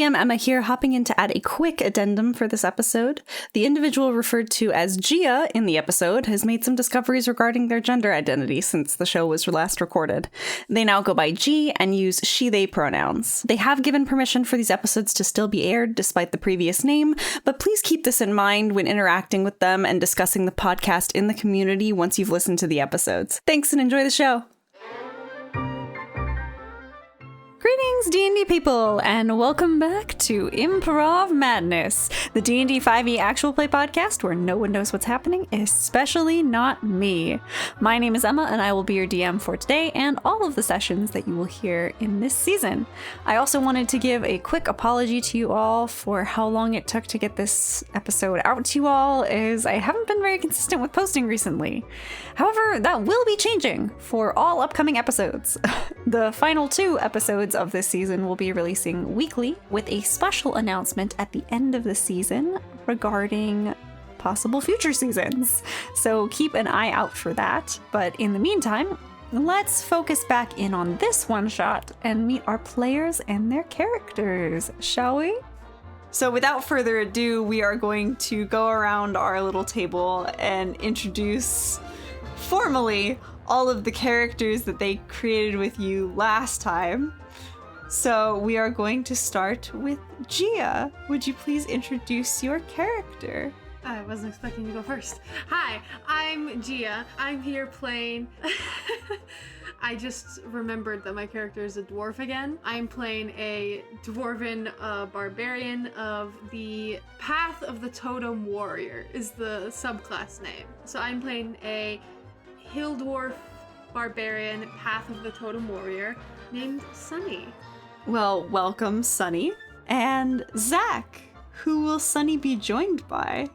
DM Emma here, hopping in to add a quick addendum for this episode. The individual referred to as Gia in the episode has made some discoveries regarding their gender identity since the show was last recorded. They now go by G and use she-they pronouns. They have given permission for these episodes to still be aired despite the previous name, but please keep this in mind when interacting with them and discussing the podcast in the community once you've listened to the episodes. Thanks and enjoy the show! Greetings, D&D people, and welcome back to Improv Madness, the D&D 5e actual play podcast where no one knows what's happening, especially not me. My name is Emma, and I will be your DM for today and all of the sessions that you will hear in this season. I also wanted to give a quick apology to you all for how long it took to get this episode out to you all, as I haven't been very consistent with posting recently. However, that will be changing for all upcoming episodes. The final 2 episodes of this season will be releasing weekly with a special announcement at the end of the season regarding possible future seasons. So keep an eye out for that. But in the meantime, let's focus back in on this one shot and meet our players and their characters, shall we? So without further ado, we are going to go around our little table and introduce formally all of the characters that they created with you last time. So we are going to start with Gia. Would you please introduce your character? I wasn't expecting to go first. Hi, I'm Gia. I'm here playing... I just remembered that my character is a dwarf again. I'm playing a dwarven barbarian of the Path of the Totem Warrior is the subclass name. So I'm playing a hill dwarf barbarian Path of the Totem Warrior named Sunny. Well, welcome, Sunny. And Zach, who will Sunny be joined by?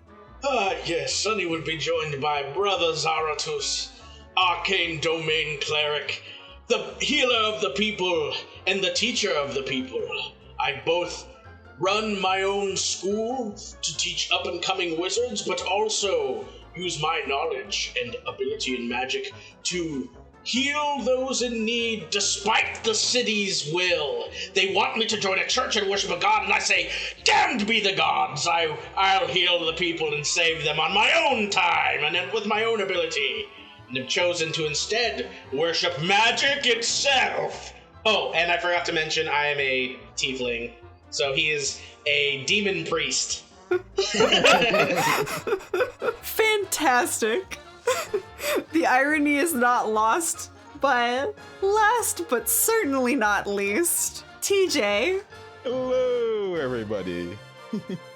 Yes, Sunny would be joined by Brother Zerthos, Arcane Domain Cleric, the healer of the people and the teacher of the people. I both run my own school to teach up-and-coming wizards, but also use my knowledge and ability in magic to heal those in need despite the city's will. They want me to join a church and worship a god, and I say, damned be the gods! I'll heal the people and save them on my own time and with my own ability, and have chosen to instead worship magic itself. Oh, and I forgot to mention I am a tiefling, so he is a demon priest. Fantastic. The irony is not lost, but last but certainly not least, TJ. Hello, everybody.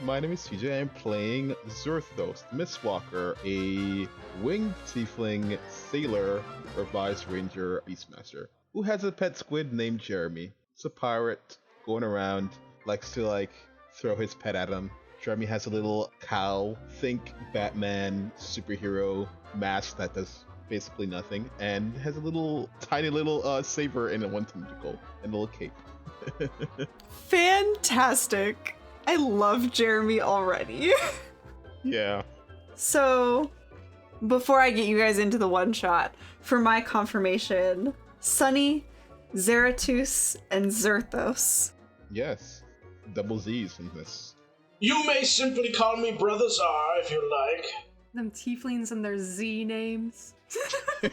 My name is TJ. I'm playing Zerthos, the Mistwalker, a winged tiefling sailor or vice ranger beastmaster who has a pet squid named Jeremy. It's a pirate going around, likes to throw his pet at him. Jeremy has a little cow, think Batman superhero mask that does basically nothing, and has a tiny little saber in one tentacle and a little cape. Fantastic. I love Jeremy already. Yeah. So, before I get you guys into the one shot, for my confirmation, Sunny, Zerthos, and Zerthos. Yes. Double Z's in this. You may simply call me Brother Zar if you like. Them tieflings and their Z names.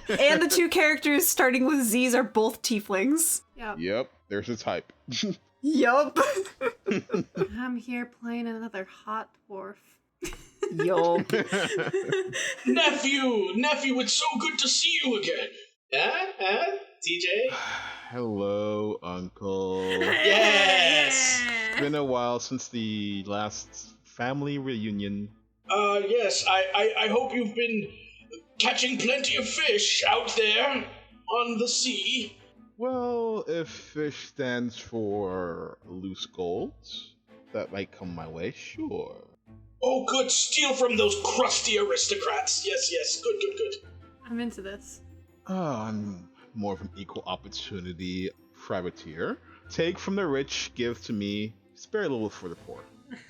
And the 2 characters starting with Z's are both tieflings. Yep, there's a type. Yup. I'm here playing another hot dwarf. Yup. Nephew, it's so good to see you again. TJ? Hello, Uncle. Yes! It's been a while since the last family reunion. Yes, I hope you've been catching plenty of fish out there on the sea. Well, if fish stands for loose gold, that might come my way, sure. Oh, good. Steal from those crusty aristocrats. Yes. Good. I'm into this. I'm more of an equal opportunity privateer. Take from the rich, give to me, spare a little for the poor.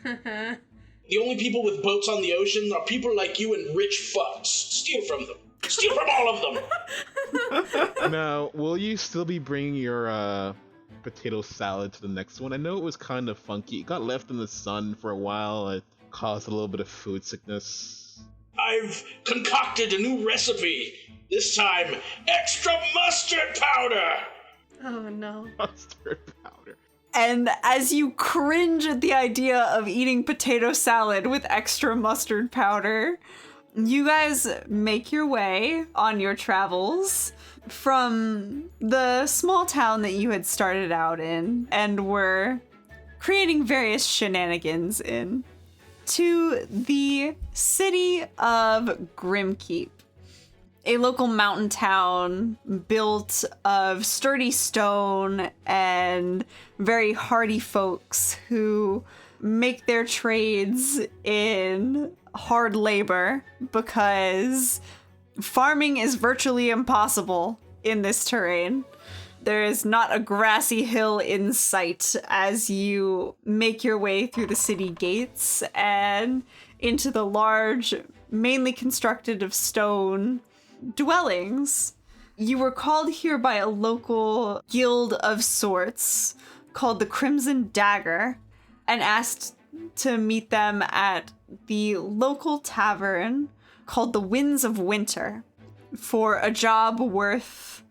The only people with boats on the ocean are people like you and rich fucks. Steal from them. Steal from all of them. Now, will you still be bringing your potato salad to the next one. I know it was kind of funky. It got left in the sun for a while. It caused a little bit of food sickness. I've concocted a new recipe. This time, extra mustard powder! Oh no. Mustard powder. And as you cringe at the idea of eating potato salad with extra mustard powder, you guys make your way on your travels from the small town that you had started out in and were creating various shenanigans in to the city of Grimkeep, a local mountain town built of sturdy stone and very hardy folks who make their trades in hard labor because farming is virtually impossible in this terrain. There is not a grassy hill in sight as you make your way through the city gates and into the large, mainly constructed of stone dwellings. You were called here by a local guild of sorts called the Crimson Dagger and asked to meet them at the local tavern called the Winds of Winter for a job worth,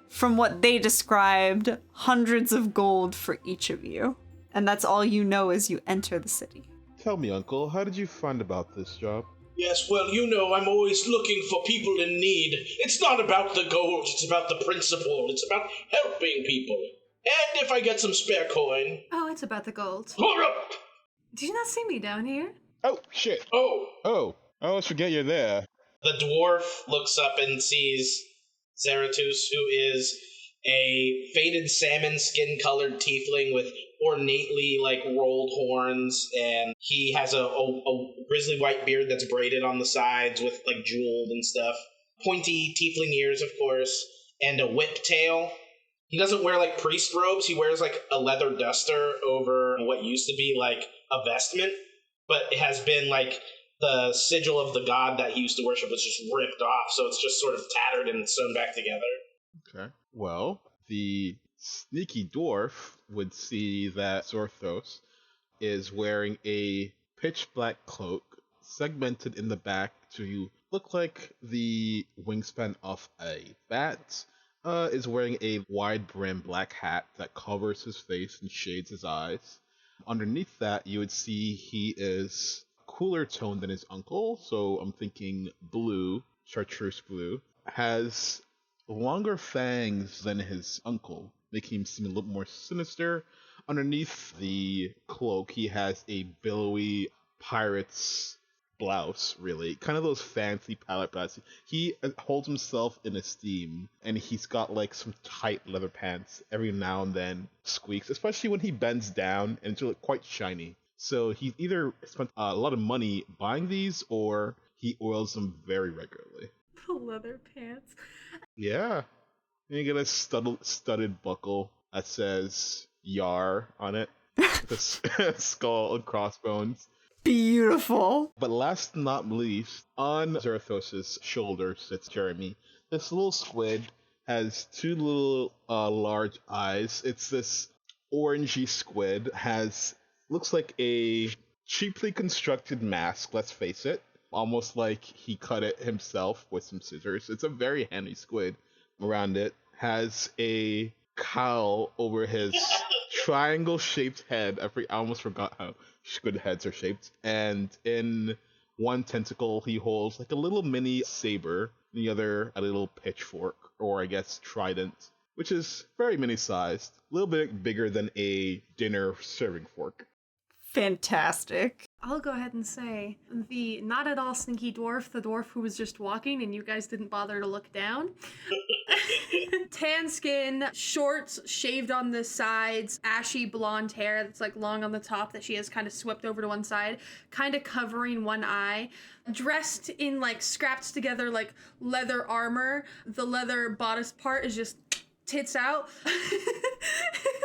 from what they described, hundreds of gold for each of you. And that's all you know as you enter the city. Tell me, Uncle, how did you find about this job? Yes, well, you know, I'm always looking for people in need. It's not about the gold, it's about the principle. It's about helping people. And if I get some spare coin. Oh, it's about the gold. Hold up! Did you not see me down here? Oh, shit. Oh. I always forget you're there. The dwarf looks up and sees Zerthos, who is a faded salmon skin-colored tiefling with ornately, rolled horns, and he has a grizzly white beard that's braided on the sides with, jeweled and stuff. Pointy tiefling ears, of course, and a whip tail. He doesn't wear, priest robes. He wears, a leather duster over what used to be, a vestment, but it has been, the sigil of the god that he used to worship was just ripped off, so it's just sort of tattered and sewn back together. Okay. Well, the sneaky dwarf would see that Zerthos is wearing a pitch black cloak segmented in the back to look like the wingspan of a bat, is wearing a wide brim black hat that covers his face and shades his eyes. Underneath that, you would see he is cooler toned than his uncle, so I'm thinking blue, chartreuse blue, has longer fangs than his uncle, making him seem a little more sinister. Underneath the cloak, he has a billowy pirate's blouse, really. Kind of those fancy pirate blouses. He holds himself in esteem, and he's got some tight leather pants every now and then squeaks, especially when he bends down and it's quite shiny. So he either spent a lot of money buying these, or he oils them very regularly. The leather pants. Yeah. And you get a studded buckle that says Yar on it. With a skull and crossbones. Beautiful. But last but not least, on Zerthos' shoulder sits Jeremy. This little squid has two little large eyes. It's this orangey squid, looks like a cheaply constructed mask, let's face it. Almost like he cut it himself with some scissors. It's a very handy squid. Around it has a cowl over his triangle-shaped head. I almost forgot how squid heads are shaped. And in one tentacle, he holds a little mini saber. In the other, a little pitchfork, or I guess trident, which is very mini-sized. A little bit bigger than a dinner serving fork. Fantastic. I'll go ahead and say the not at all sneaky dwarf, the dwarf who was just walking and you guys didn't bother to look down. Tan skin, shorts shaved on the sides, ashy blonde hair that's long on the top that she has kind of swept over to one side, kind of covering one eye, dressed in scrapped together leather armor. The leather bodice part is just tits out.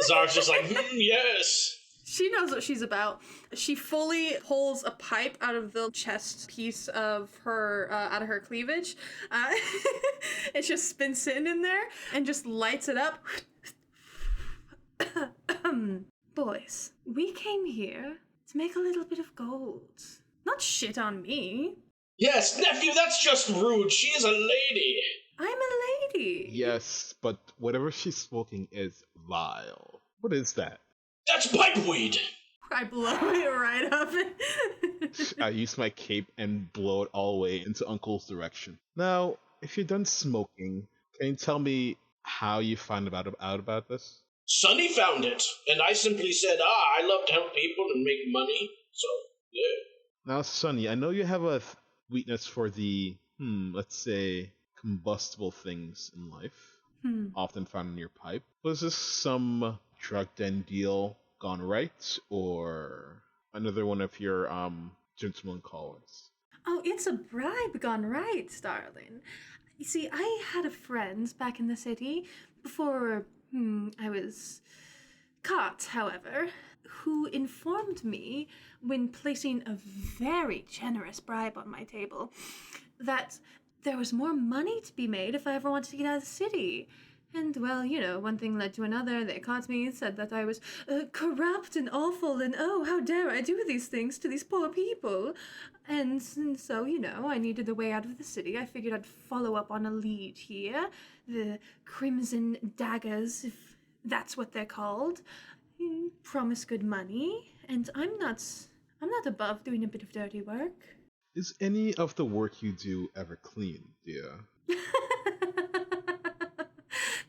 Zar's just yes. She knows what she's about. She fully pulls a pipe out of the chest piece of her, out of her cleavage. It just spins in there and just lights it up. Boys, we came here to make a little bit of gold. Not shit on me. Yes, nephew, that's just rude. She is a lady. I'm a lady. Yes, but whatever she's smoking is vile. What is that? That's pipeweed. I blow it right up. I use my cape and blow it all the way into Uncle's direction. Now, if you're done smoking, can you tell me how you found out about this? Sonny found it, and I simply said, I love to help people and make money, so, yeah. Now, Sonny, I know you have a weakness for the, let's say, combustible things in life, often found in your pipe. Was this some drug den deal gone right, or another one of your, gentleman callers? Oh, it's a bribe gone right, darling. You see, I had a friend back in the city before I was caught, however, who informed me when placing a very generous bribe on my table that there was more money to be made if I ever wanted to get out of the city. And, well, you know, one thing led to another. They caught me and said that I was corrupt and awful, and oh, how dare I do these things to these poor people. And so, you know, I needed a way out of the city. I figured I'd follow up on a lead here. The Crimson Daggers, if that's what they're called. Promise good money. And I'm not above doing a bit of dirty work. Is any of the work you do ever clean, dear?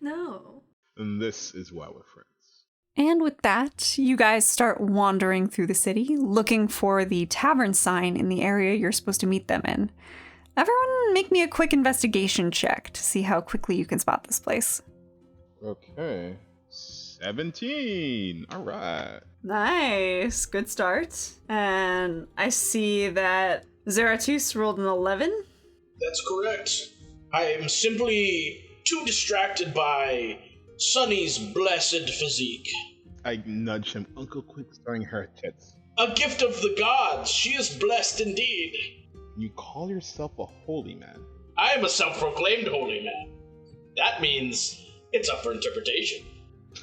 No. And this is why we're friends. And with that, you guys start wandering through the city, looking for the tavern sign in the area you're supposed to meet them in. Everyone make me a quick investigation check to see how quickly you can spot this place. Okay. 17! Alright. Nice. Good start. And I see that Zerthos rolled an 11. That's correct. I am simply too distracted by Sonny's blessed physique. I nudge him. Uncle, quit staring her tits. A gift of the gods. She is blessed indeed. You call yourself a holy man. I am a self-proclaimed holy man. That means it's up for interpretation.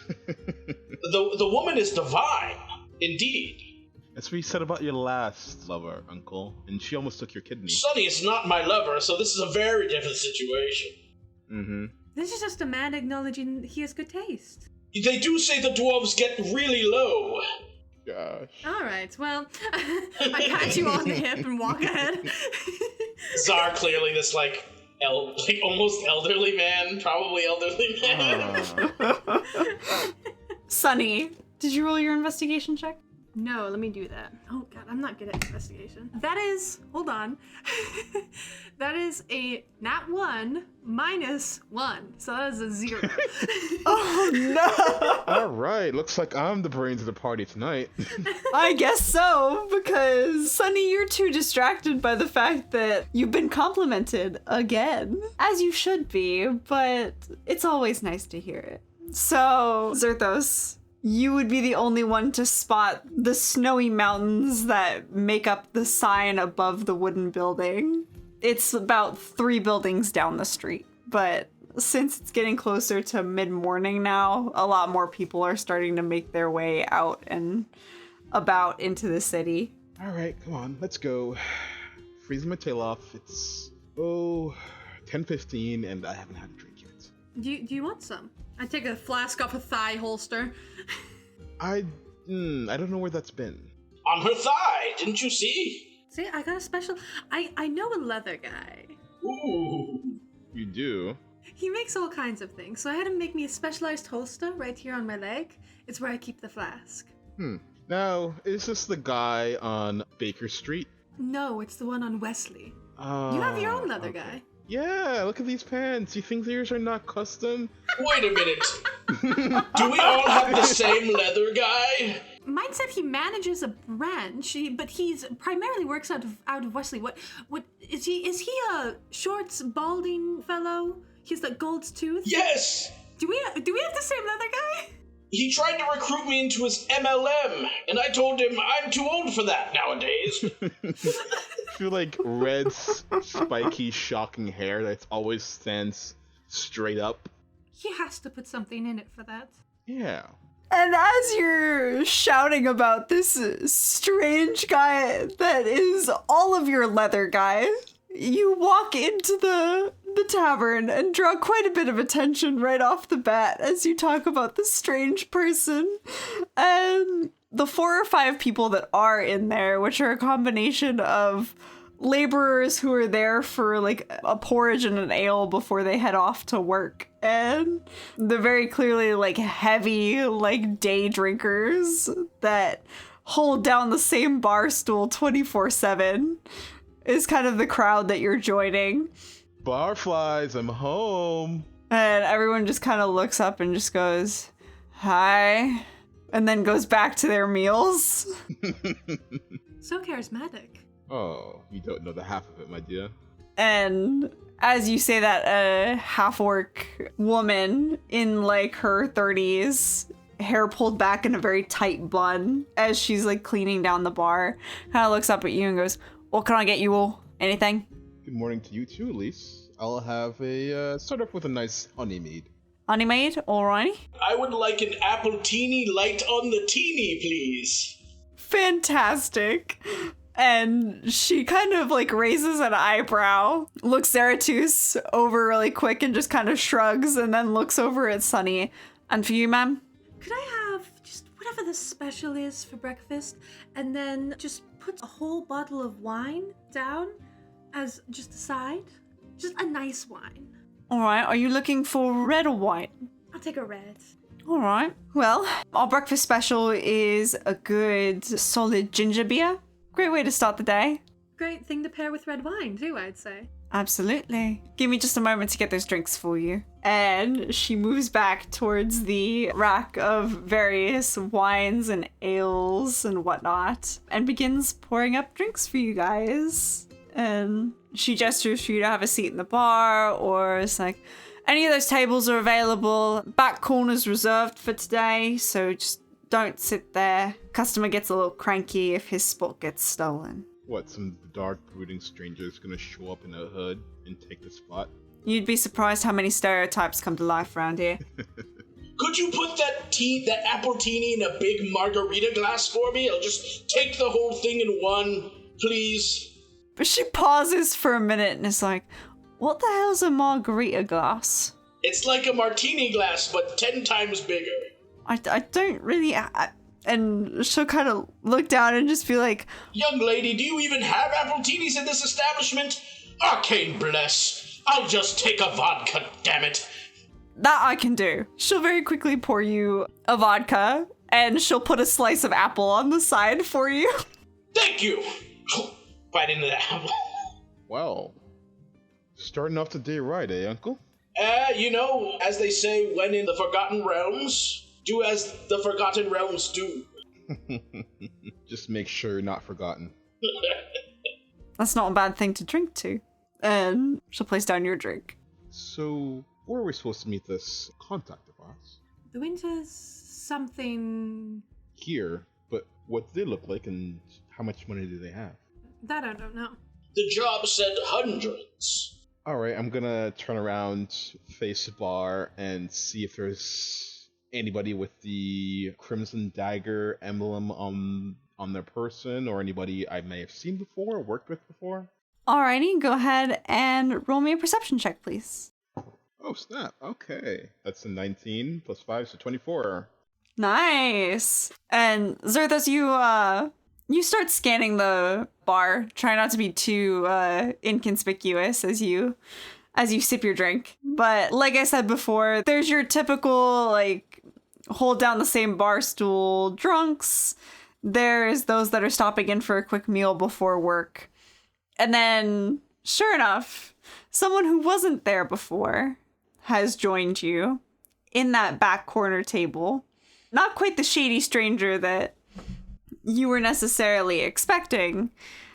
The woman is divine, indeed. That's what you said about your last lover, Uncle, and she almost took your kidney. Sonny is not my lover, so this is a very different situation. Mm-hmm. This is just a man acknowledging he has good taste. They do say the dwarves get really low. Gosh. Alright, well, I pat you on the hip and walk ahead. Czar clearly this, almost elderly man, probably elderly man. Sonny, did you roll your investigation check? No, let me do that. Oh god, I'm not good at investigation. That is, hold on. That is a nat 1 minus 1. So that is a 0. Oh no! Alright, looks like I'm the brains of the party tonight. I guess so, because Sonny, you're too distracted by the fact that you've been complimented again. As you should be, but it's always nice to hear it. So, Zerthos, you would be the only one to spot the snowy mountains that make up the sign above the wooden building. It's about 3 buildings down the street, but since it's getting closer to mid-morning now, a lot more people are starting to make their way out and about into the city. Alright, come on, let's go. Freezing my tail off. It's, 10:15 and I haven't had a drink yet. Do you want some? I take a flask off a thigh holster. I don't know where that's been. On her thigh, didn't you see? See, I got a special... I know a leather guy. Ooh. You do? He makes all kinds of things, so I had him make me a specialized holster right here on my leg. It's where I keep the flask. Now, is this the guy on Baker Street? No, it's the one on Wesley. You have your own leather guy. Yeah, look at these pants. You think yours are not custom? Wait a minute. Do we all have the same leather guy? Mine said he manages a branch, but he's primarily works out of Wesley. What is he? Is he a short, balding fellow? He's the gold tooth. Yes. Do we have the same leather guy? He tried to recruit me into his MLM, and I told him I'm too old for that nowadays. I feel like Red's spiky, shocking hair that always stands straight up. He has to put something in it for that. Yeah. And as you're shouting about this strange guy that is all of your leather guy, you walk into the tavern and draw quite a bit of attention right off the bat as you talk about this strange person. And the 4 or 5 people that are in there, which are a combination of laborers who are there for like a porridge and an ale before they head off to work, and the very clearly like heavy like day drinkers that hold down the same bar stool 24/7 is kind of the crowd that you're joining. Barflies, I'm home. And everyone just kind of looks up and just goes, hi, and then goes back to their meals. So charismatic. Oh, you don't know the half of it, my dear. And as you say that, a half-orc woman in like her 30s, hair pulled back in a very tight bun, as she's like cleaning down the bar, kind of looks up at you and goes, what can I get you all? Anything? Good morning to you too, Elise. I'll have a, start off with a nice honey mead. Honey maid, alrighty. I would like an apple teeny light on the teeny, please. Fantastic. And she kind of like raises an eyebrow, looks Zerthos over really quick and just kind of shrugs, and then looks over at Sunny. And for you, ma'am? Could I have just whatever the special is for breakfast, and then just put a whole bottle of wine down as just a side? Just a nice wine. Alright, are you looking for red or white? I'll take a red. Alright. Well, our breakfast special is a good solid ginger beer. Great way to start the day. Great thing to pair with red wine, too, I'd say. Absolutely. Give me just a moment to get those drinks for you. And she moves back towards the rack of various wines and ales and whatnot and begins pouring up drinks for you guys. And she gestures for you to have a seat in the bar, or it's like, any of those tables are available. Back corner's reserved for today, so just don't sit there. Customer gets a little cranky if his spot gets stolen. What, some dark brooding stranger's gonna show up in a hood and take the spot? You'd be surprised how many stereotypes come to life around here. Could you put that apple teeny in a big margarita glass for me? I'll just take the whole thing in one, please. But she pauses for a minute and is like, what the hell's a margarita glass? It's like a martini glass, but 10 times bigger. I don't really... and she'll kind of look down and just be like, Young lady, do you even have apple teenies in this establishment? Arcane bless. I'll just take a vodka, damn it. that I can do. She'll very quickly pour you a vodka, and she'll put a slice of apple on the side for you. Thank you. Bite into the apple. Well, starting off the day right, eh, Uncle? As they say, when in the Forgotten Realms, do as the Forgotten Realms do. Just make sure you're not forgotten. That's not a bad thing to drink to. And she'll place down your drink. So, where are we supposed to meet this contact of ours? The winter's something Here, but what do they look like and how much money do they have? that I don't know. The job said hundreds. Alright, I'm gonna turn around, face the bar, and see if there's anybody with the Crimson Dagger emblem on their person, or anybody I may have seen before or worked with before. Alrighty, go ahead and roll me a perception check, please. Oh, snap. Okay. That's a 19 plus 5, so 24. Nice. And Zerthos, you start scanning the bar. Try not to be too inconspicuous as you sip your drink. But like I said before, there's your typical like hold down the same bar stool drunks. There's those that are stopping in for a quick meal before work. And then, sure enough, someone who wasn't there before has joined you in that back corner table. Not quite the shady stranger that you were necessarily expecting.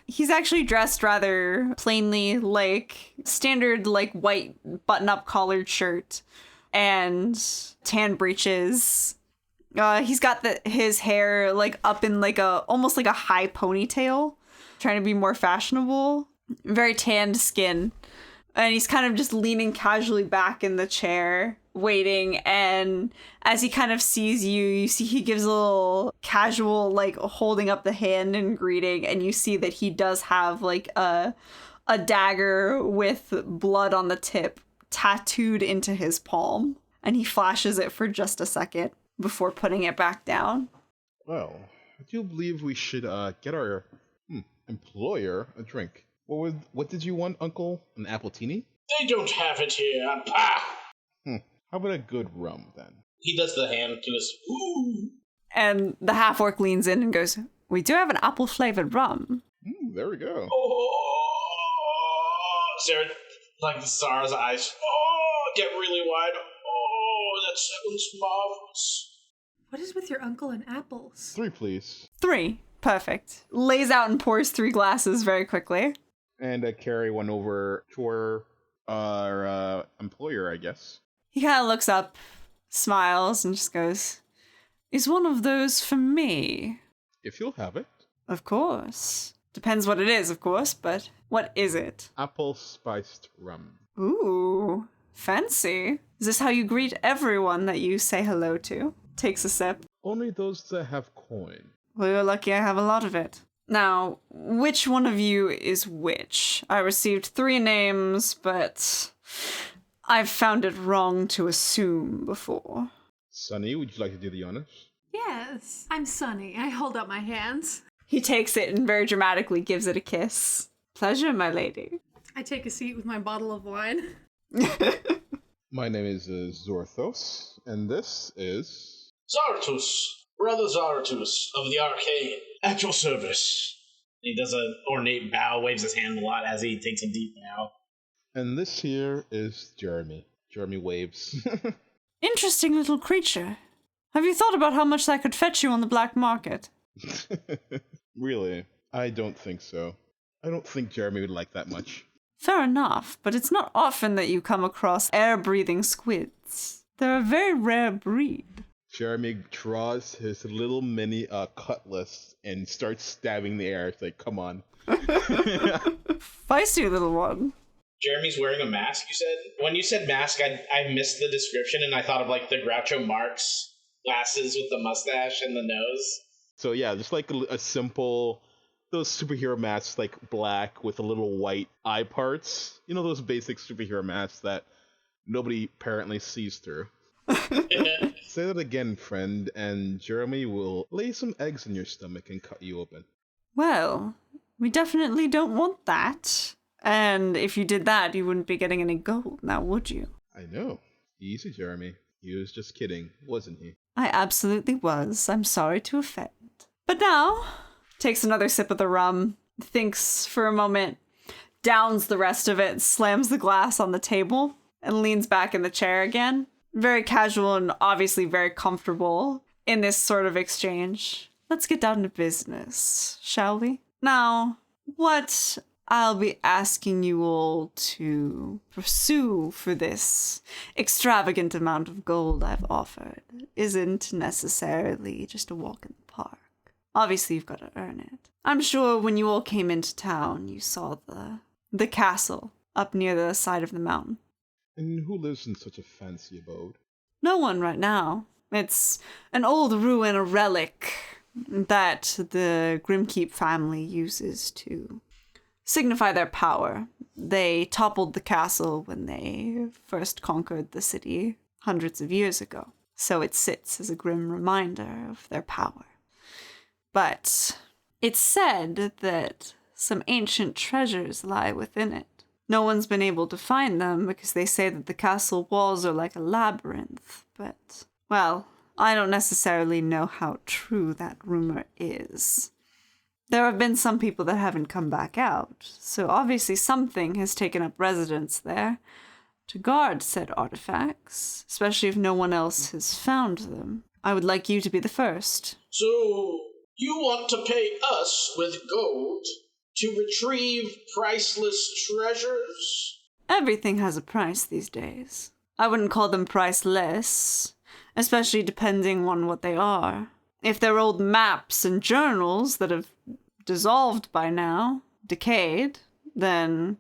He's actually dressed rather plainly, like standard like white button-up collared shirt and tan breeches. He's got his hair like up in like almost like a high ponytail, trying to be more fashionable. Very tanned skin. And he's kind of just leaning casually back in the chair waiting, and as he kind of sees you, you see he gives a little casual, like, holding up the hand in greeting, and you see that he does have, like, a dagger with blood on the tip tattooed into his palm, and he flashes it for just a second before putting it back down. Well, I do believe we should get our employer a drink. What did you want, Uncle? An appletini? They don't have it here. Pah! How about a good rum, then? He does the hand to his... Ooh. And the half-orc leans in and goes, "We do have an apple-flavored rum." There we go. Oh! Sarah, like Zara's eyes, get really wide. Oh, that sounds marvelous. What is with your uncle and apples? 3, please. 3. Perfect. Lays out and pours 3 glasses very quickly. And carry one over to our employer, I guess. He kind of looks up, smiles, and just goes, "Is one of those for me?" If you'll have it. Of course. Depends what it is, of course, but what is it? Apple spiced rum. Ooh, fancy. Is this how you greet everyone that you say hello to? Takes a sip. Only those that have coin. Well, you're lucky I have a lot of it. Now, which one of you is which? I received 3 names, but I've found it wrong to assume before. Sunny, would you like to do the honors? Yes, I'm Sunny. I hold up my hands. He takes it and very dramatically gives it a kiss. Pleasure, my lady. I take a seat with my bottle of wine. My name is Zerthos, and this is... Zerthos, Brother Zerthos of the Arcane, at your service. He does an ornate bow, waves his hand a lot as he takes a deep bow. And this here is Jeremy. Jeremy waves. Interesting little creature. Have you thought about how much that could fetch you on the black market? Really? I don't think so. I don't think Jeremy would like that much. Fair enough, but it's not often that you come across air-breathing squids. They're a very rare breed. Jeremy draws his little mini cutlass and starts stabbing the air. It's like, come on. Feisty little one. Jeremy's wearing a mask, you said? When you said mask, I missed the description, and I thought of, like, the Groucho Marx glasses with the mustache and the nose. So yeah, just like a simple... Those superhero masks, like black with a little white eye parts. You know, those basic superhero masks that nobody apparently sees through. Say that again, friend, and Jeremy will lay some eggs in your stomach and cut you open. Well, we definitely don't want that. And if you did that, you wouldn't be getting any gold, now would you? I know. Easy, Jeremy. He was just kidding, wasn't he? I absolutely was. I'm sorry to offend. But now... Takes another sip of the rum, thinks for a moment, downs the rest of it, slams the glass on the table, and leans back in the chair again. Very casual and obviously very comfortable in this sort of exchange. Let's get down to business, shall we? Now, what I'll be asking you all to pursue for this extravagant amount of gold I've offered isn't necessarily just a walk in the park. Obviously, you've got to earn it. I'm sure when you all came into town, you saw the castle up near the side of the mountain. And who lives in such a fancy abode? No one right now. It's an old ruin, a relic that the Grimkeep family uses to signify their power. They toppled the castle when they first conquered the city hundreds of years ago, so it sits as a grim reminder of their power. But it's said that some ancient treasures lie within it. No one's been able to find them because they say that the castle walls are like a labyrinth, but, well, I don't necessarily know how true that rumor is. There have been some people that haven't come back out, so obviously something has taken up residence there to guard said artifacts, especially if no one else has found them. I would like you to be the first. So... You want to pay us with gold to retrieve priceless treasures? Everything has a price these days. I wouldn't call them priceless, especially depending on what they are. If they're old maps and journals that have dissolved by now, decayed, then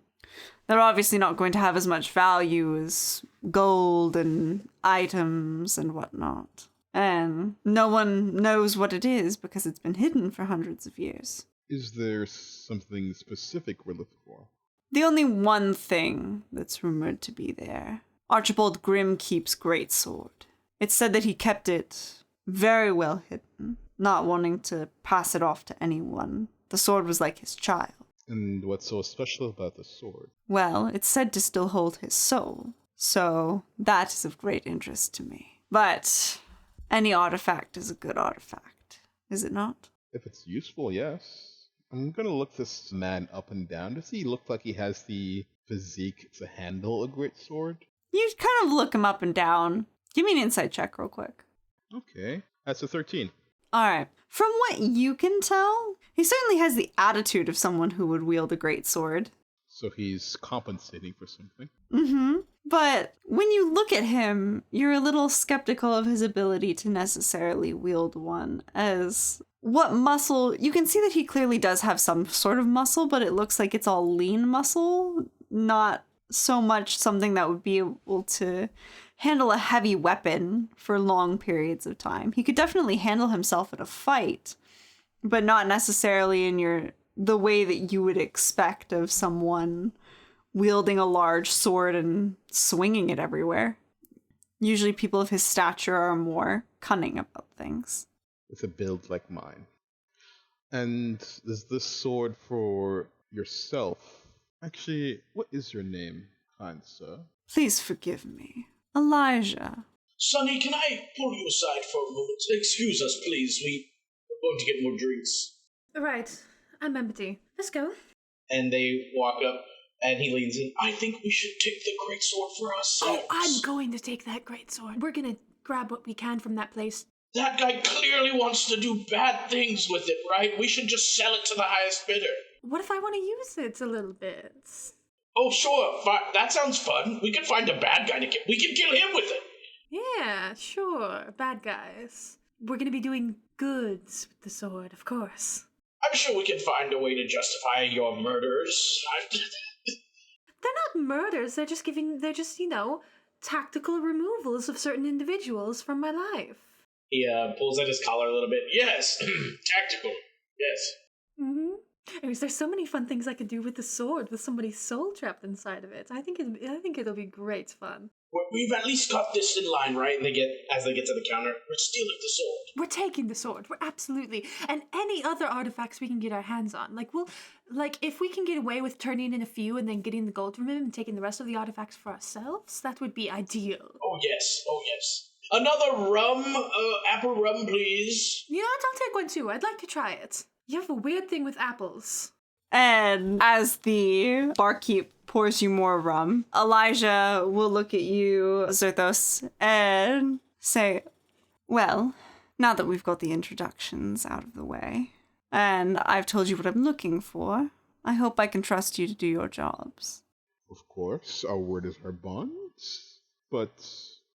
They're obviously not going to have as much value as gold and items and whatnot. And no one knows what it is because it's been hidden for hundreds of years. Is there something specific we're looking for? The only one thing that's rumored to be there. Archibald Grimkeep's greatsword. It's said that he kept it very well hidden, not wanting to pass it off to anyone. The sword was like his child. And what's so special about the sword? Well, it's said to still hold his soul, so that is of great interest to me. But any artifact is a good artifact, is it not? If it's useful, yes. I'm gonna look this man up and down. Does he look like he has the physique to handle a great sword? You kind of look him up and down. Give me an insight check real quick. Okay, that's a 13. Alright. From what you can tell, he certainly has the attitude of someone who would wield a great sword. So he's compensating for something. Mm-hmm. But when you look at him, you're a little skeptical of his ability to necessarily wield one, as what muscle... You can see that he clearly does have some sort of muscle, but it looks like it's all lean muscle, not so much something that would be able to handle a heavy weapon for long periods of time. He could definitely handle himself in a fight, but not necessarily in the way that you would expect of someone wielding a large sword and swinging it everywhere. Usually people of his stature are more cunning about things. With a build like mine. And is this sword for yourself? Actually, what is your name, kind sir? Please forgive me. Elijah. Sonny, can I pull you aside for a moment? Excuse us, please. We're going to get more drinks. Right. I'm empty. Let's go. And they walk up, and he leans in. I think we should take the greatsword for ourselves. Oh, I'm going to take that great sword. We're gonna grab what we can from that place. That guy clearly wants to do bad things with it, right? We should just sell it to the highest bidder. What if I want to use it a little bit? Oh, sure. That sounds fun. We could find a bad guy to kill. We can kill him with it. Yeah, sure. Bad guys. We're gonna be doing goods with the sword, of course. I'm sure we can find a way to justify your murders. They're not murders. They're just, tactical removals of certain individuals from my life. He pulls at his collar a little bit. Yes, tactical. Yes. Mm-hmm. Anyways, there's so many fun things I could do with the sword, with somebody's soul trapped inside of it. I think it'll be great fun. We've at least got this in line, right? And as they get to the counter, we're stealing the sword. We're taking the sword. We're absolutely, and any other artifacts we can get our hands on. If we can get away with turning in a few and then getting the gold from him and taking the rest of the artifacts for ourselves, that would be ideal. Oh yes. Another apple rum, please. You know what? I'll take one too. I'd like to try it. You have a weird thing with apples. And as the barkeep pours you more rum, Elijah will look at you, Zerthos, and say, well, now that we've got the introductions out of the way, and I've told you what I'm looking for, I hope I can trust you to do your jobs. Of course, our word is our bond, but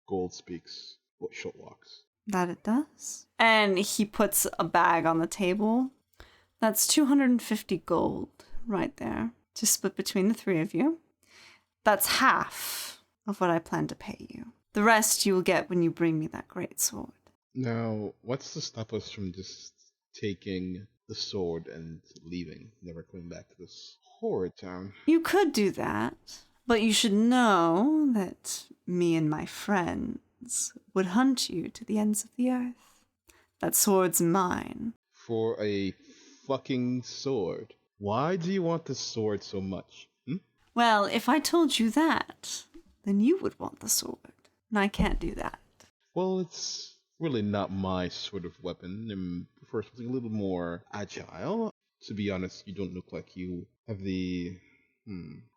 gold speaks, bushel walks. That it does. And he puts a bag on the table. That's 250 gold right there to split between the three of you. That's half of what I plan to pay you. The rest you will get when you bring me that great sword. Now, what's to stop us from just taking the sword and leaving, never coming back to this horrid town? You could do that, but you should know that me and my friends would hunt you to the ends of the earth. That sword's mine. For a fucking sword. Why do you want the sword so much? Well, if I told you that, then you would want the sword. And I can't do that. Well, it's really not my sort of weapon. I prefer something a little more agile. To be honest, you don't look like you have the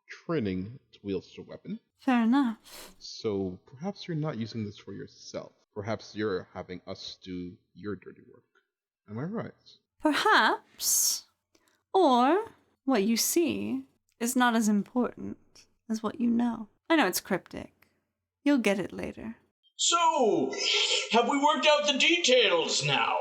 training to wield such a weapon. Fair enough. So perhaps you're not using this for yourself. Perhaps you're having us do your dirty work. Am I right? Perhaps. Or what you see is not as important as what you know. I know it's cryptic. You'll get it later. So, have we worked out the details now?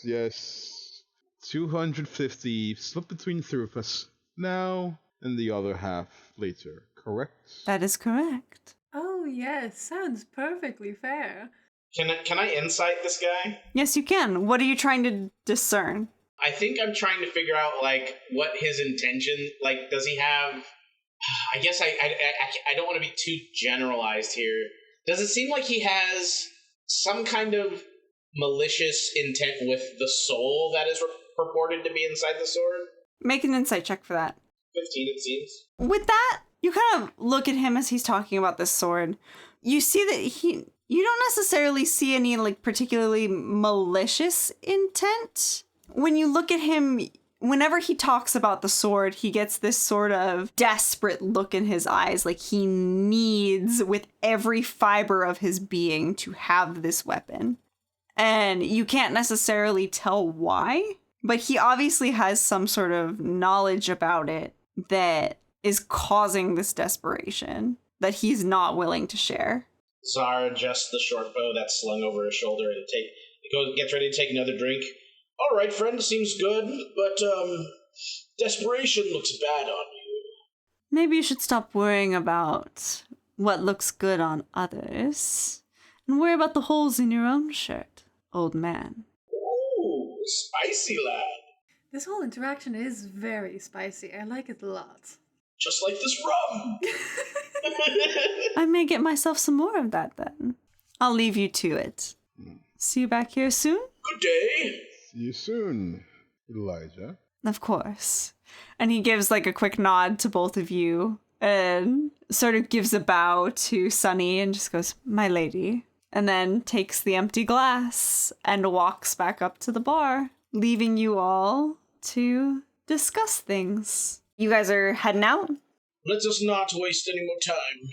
Yes. 250 split between the three of us. Now, and the other half later, correct? That is correct. Oh, yes. Sounds perfectly fair. Can I insight this guy? Yes, you can. What are you trying to discern? I think I'm trying to figure out like what his intention. Like, does he have? I guess I don't want to be too generalized here. Does it seem like he has some kind of malicious intent with the soul that is purported to be inside the sword? Make an insight check for that. 15, it seems. With that, you kind of look at him as he's talking about this sword. You see that you don't necessarily see any like particularly malicious intent. When you look at him, whenever he talks about the sword, he gets this sort of desperate look in his eyes, like he needs with every fiber of his being to have this weapon. And you can't necessarily tell why, but he obviously has some sort of knowledge about it that is causing this desperation that he's not willing to share. Zara adjusts the short bow that's slung over his shoulder and gets ready to take another drink. All right, friend, seems good, but desperation looks bad on you. Maybe you should stop worrying about what looks good on others and worry about the holes in your own shirt, old man. Ooh, spicy lad. This whole interaction is very spicy. I like it a lot. Just like this rum. I may get myself some more of that then. I'll leave you to it. See you back here soon? Good day. See you soon, Elijah. Of course. And he gives like a quick nod to both of you and sort of gives a bow to Sunny and just goes, "My lady." And then takes the empty glass and walks back up to the bar, leaving you all to discuss things. You guys are heading out? Let us not waste any more time.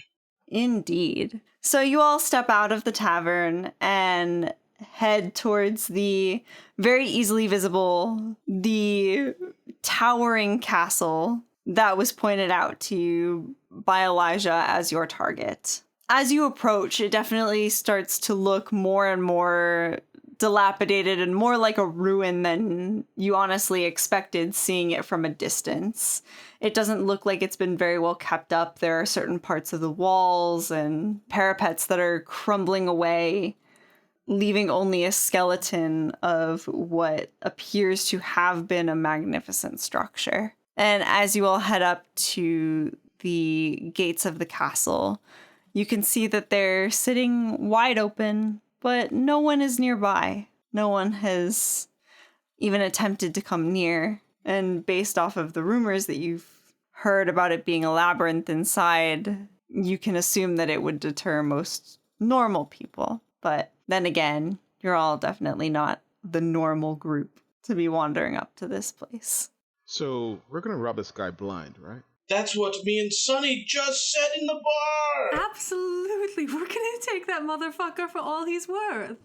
Indeed. So you all step out of the tavern and head towards the very easily visible, the towering castle that was pointed out to you by Elijah as your target. As you approach, it definitely starts to look more and more dilapidated and more like a ruin than you honestly expected seeing it from a distance. It doesn't look like it's been very well kept up. There are certain parts of the walls and parapets that are crumbling away, leaving only a skeleton of what appears to have been a magnificent structure. And as you all head up to the gates of the castle, you can see that they're sitting wide open, but no one is nearby. No one has even attempted to come near. And based off of the rumors that you've heard about it being a labyrinth inside, you can assume that it would deter most normal people. But then again, you're all definitely not the normal group to be wandering up to this place. So, we're gonna rob this guy blind, right? That's what me and Sonny just said in the bar. Absolutely. We're gonna take that motherfucker for all he's worth.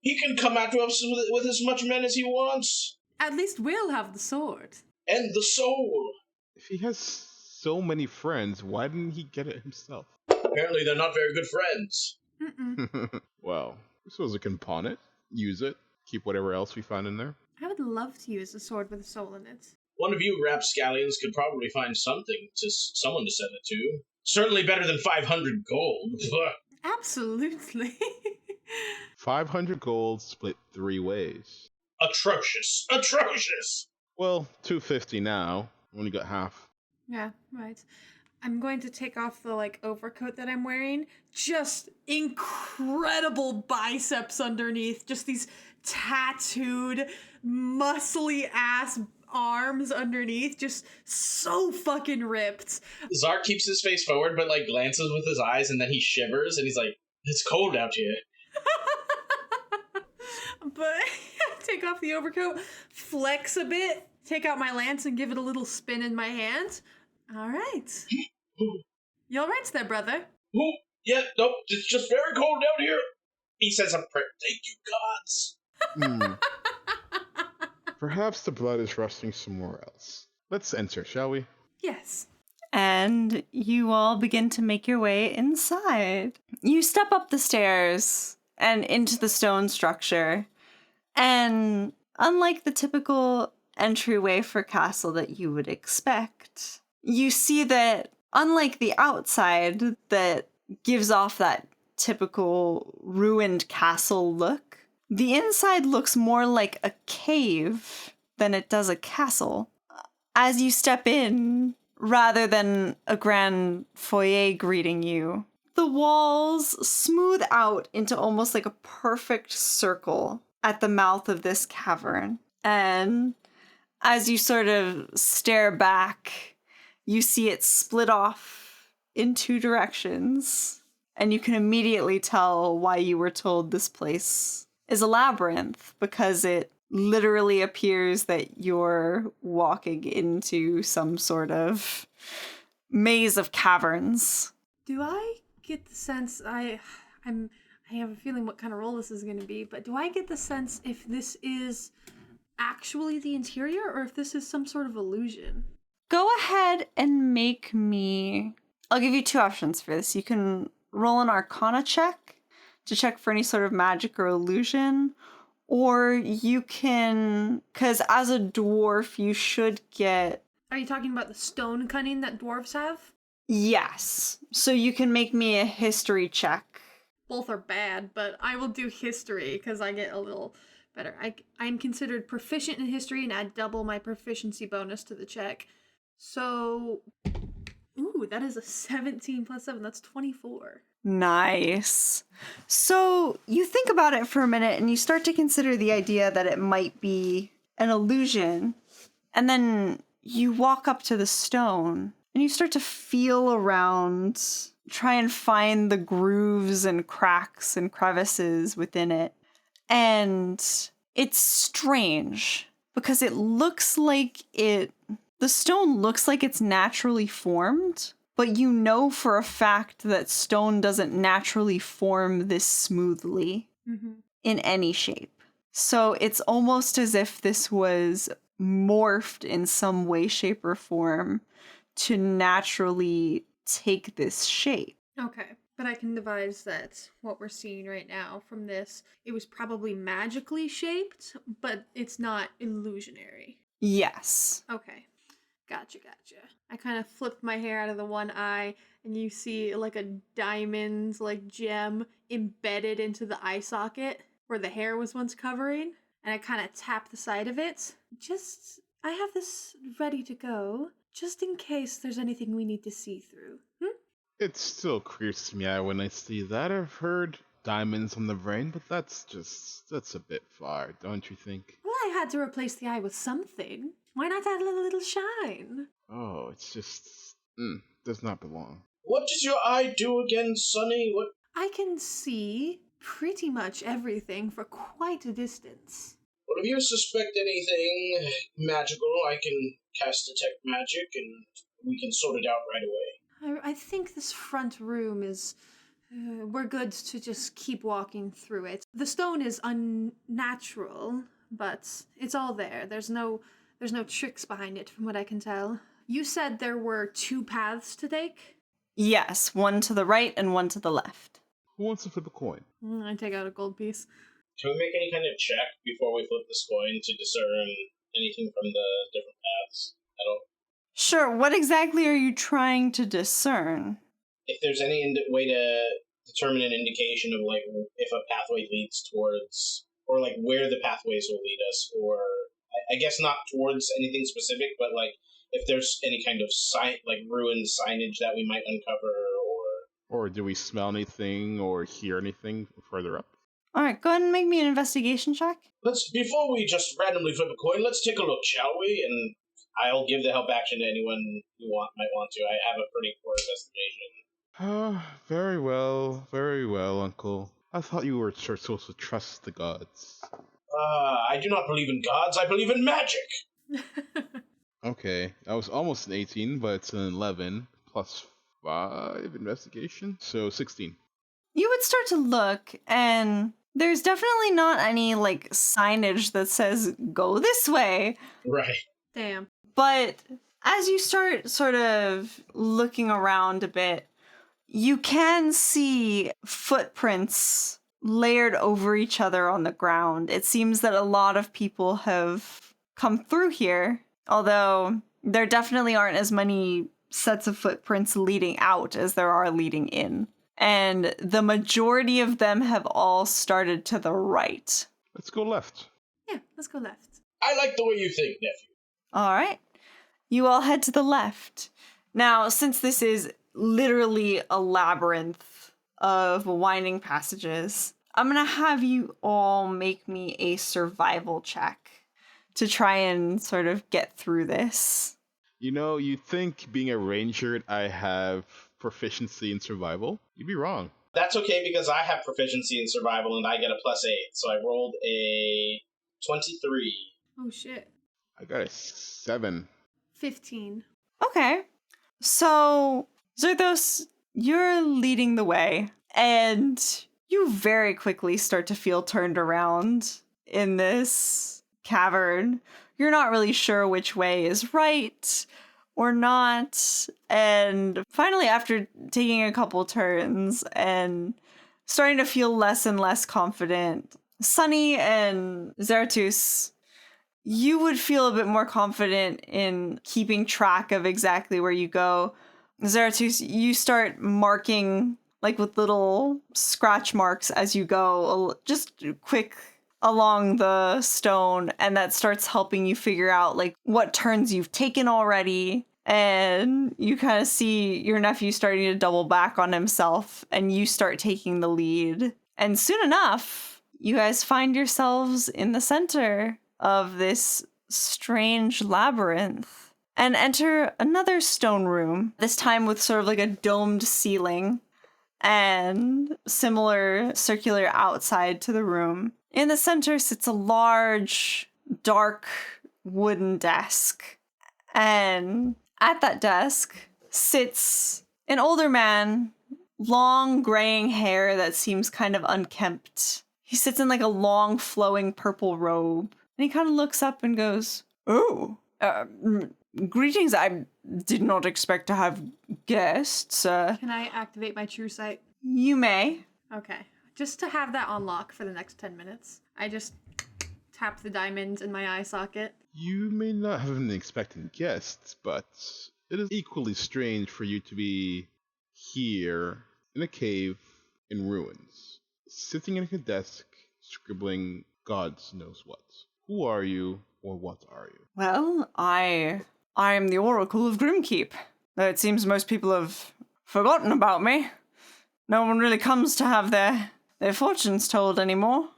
He can come after us with as much men as he wants. At least we'll have the sword. And the soul. If he has so many friends, why didn't he get it himself? Apparently they're not very good friends. Mm-mm. Well, I suppose we can pawn it, use it, keep whatever else we find in there. I would love to use a sword with a soul in it. One of you rapscallions could probably find someone to sell it to. Certainly better than 500 gold. Absolutely. 500 gold split 3 ways. Atrocious. Atrocious! Well, 250 now. Only got half. Yeah, right. I'm going to take off the overcoat that I'm wearing. Just incredible biceps underneath. Just these tattooed, muscly ass arms underneath. Just so fucking ripped. Zark keeps his face forward, but glances with his eyes, and then he shivers, and he's like, "It's cold out here." But take off the overcoat, flex a bit, take out my lance and give it a little spin in my hand. All right. You all right there, brother? Oh, yeah, nope, it's just very cold out here. He says a prayer. Thank you, gods. Perhaps the blood is rusting somewhere else. Let's enter, shall we? Yes. And you all begin to make your way inside. You step up the stairs and into the stone structure. And unlike the typical entryway for castle that you would expect, you see that unlike the outside that gives off that typical ruined castle look, the inside looks more like a cave than it does a castle. As you step in, rather than a grand foyer greeting you, the walls smooth out into almost like a perfect circle at the mouth of this cavern. And as you sort of stare back, you see it split off in two directions. And you can immediately tell why you were told this place is a labyrinth, because it literally appears that you're walking into some sort of maze of caverns. Do I get the sense I have a feeling what kind of role this is going to be, but do I get the sense if this is actually the interior or if this is some sort of illusion? Go ahead and make me... I'll give you two options for this. You can roll an Arcana check to check for any sort of magic or illusion, or you can... Because as a dwarf, you should get... Are you talking about the stone cunning that dwarves have? Yes. So you can make me a history check. Both are bad, but I will do history because I get a little better. I'm considered proficient in history and add double my proficiency bonus to the check. So, ooh, that is a 17 plus 7. That's 24. Nice. So you think about it for a minute and you start to consider the idea that it might be an illusion. And then you walk up to the stone and you start to feel around, try and find the grooves and cracks and crevices within it. And it's strange because it looks like the stone looks like it's naturally formed, but you know for a fact that stone doesn't naturally form this smoothly in any shape. So it's almost as if this was morphed in some way, shape, or form to naturally take this shape. Okay, but I can devise that what we're seeing right now from this, it was probably magically shaped, but it's not illusionary. Yes. Okay. Gotcha. I kind of flipped my hair out of the one eye, and you see like a diamond, like gem embedded into the eye socket where the hair was once covering, and I kind of tap the side of it. I have this ready to go, just in case there's anything we need to see through. It still creeps me out when I see that. I've heard diamonds on the brain, but that's a bit far, don't you think? Well, I had to replace the eye with something. Why not add a little shine? Oh, it's just... does not belong. What does your eye do again, Sonny? What? I can see pretty much everything for quite a distance. Well, if you suspect anything magical, I can cast Detect Magic, and we can sort it out right away. I think this front room is... we're good to just keep walking through it. The stone is unnatural, but it's all there. There's no tricks behind it, from what I can tell. You said there were 2 paths to take? Yes, one to the right and one to the left. Who wants to flip a coin? I take out a gold piece. Can we make any kind of check before we flip this coin to discern anything from the different paths at all? Sure, what exactly are you trying to discern? If there's any way to determine an indication of, like, if a pathway leads towards, or, like, where the pathways will lead us, or, I guess not towards anything specific, but, like, if there's any kind of ruined signage that we might uncover, Or do we smell anything or hear anything further up? Alright, go ahead and make me an investigation check. Before we just randomly flip a coin, let's take a look, shall we? And I'll give the help action to anyone who might want to. I have a pretty poor investigation. Very well, Uncle. I thought you were supposed to trust the gods. I do not believe in gods, I believe in magic! Okay, I was almost an 18, but it's an 11, plus 5 investigation, so 16. You would start to look, and there's definitely not any, like, signage that says, go this way. Right. Damn. But as you start sort of looking around a bit, you can see footprints layered over each other on the ground. It seems that a lot of people have come through here, although there definitely aren't as many sets of footprints leading out as there are leading in. And the majority of them have all started to the right. Let's go left. Yeah, let's go left. I like the way you think, nephew. All right. You all head to the left. Now, since this is literally a labyrinth of winding passages, I'm going to have you all make me a survival check to try and sort of get through this. You know, you think being a ranger, I have proficiency in survival? You'd be wrong. That's okay because I have proficiency in survival and I get a +8. So I rolled a 23. Oh shit. I got a 7. 15. Okay. So, Zerthos, you're leading the way, and you very quickly start to feel turned around in this cavern. You're not really sure which way is right or not. And finally, after taking a couple turns and starting to feel less and less confident, Sunny and Zerthos, you would feel a bit more confident in keeping track of exactly where you go. Zerthos, you start marking, like with little scratch marks as you go, just quick along the stone, and that starts helping you figure out like what turns you've taken already. And you kind of see your nephew starting to double back on himself, and you start taking the lead. And soon enough, you guys find yourselves in the center of this strange labyrinth and enter another stone room, this time with sort of like a domed ceiling and similar circular outside to the room. In the center sits a large, dark wooden desk. And at that desk sits an older man, long graying hair that seems kind of unkempt. He sits in like a long flowing purple robe. And he kind of looks up and goes, "Oh, greetings. I did not expect to have guests. Can I activate my true sight? You may." Okay. Just to have that on lock for the next 10 minutes, I just tap the diamond in my eye socket. You may not have been expecting guests, but it is equally strange for you to be here in a cave in ruins, sitting at a desk, scribbling gods knows what. Who are you, or what are you? Well, I am the Oracle of Grimkeep. It seems most people have forgotten about me. No one really comes to have their fortunes told anymore.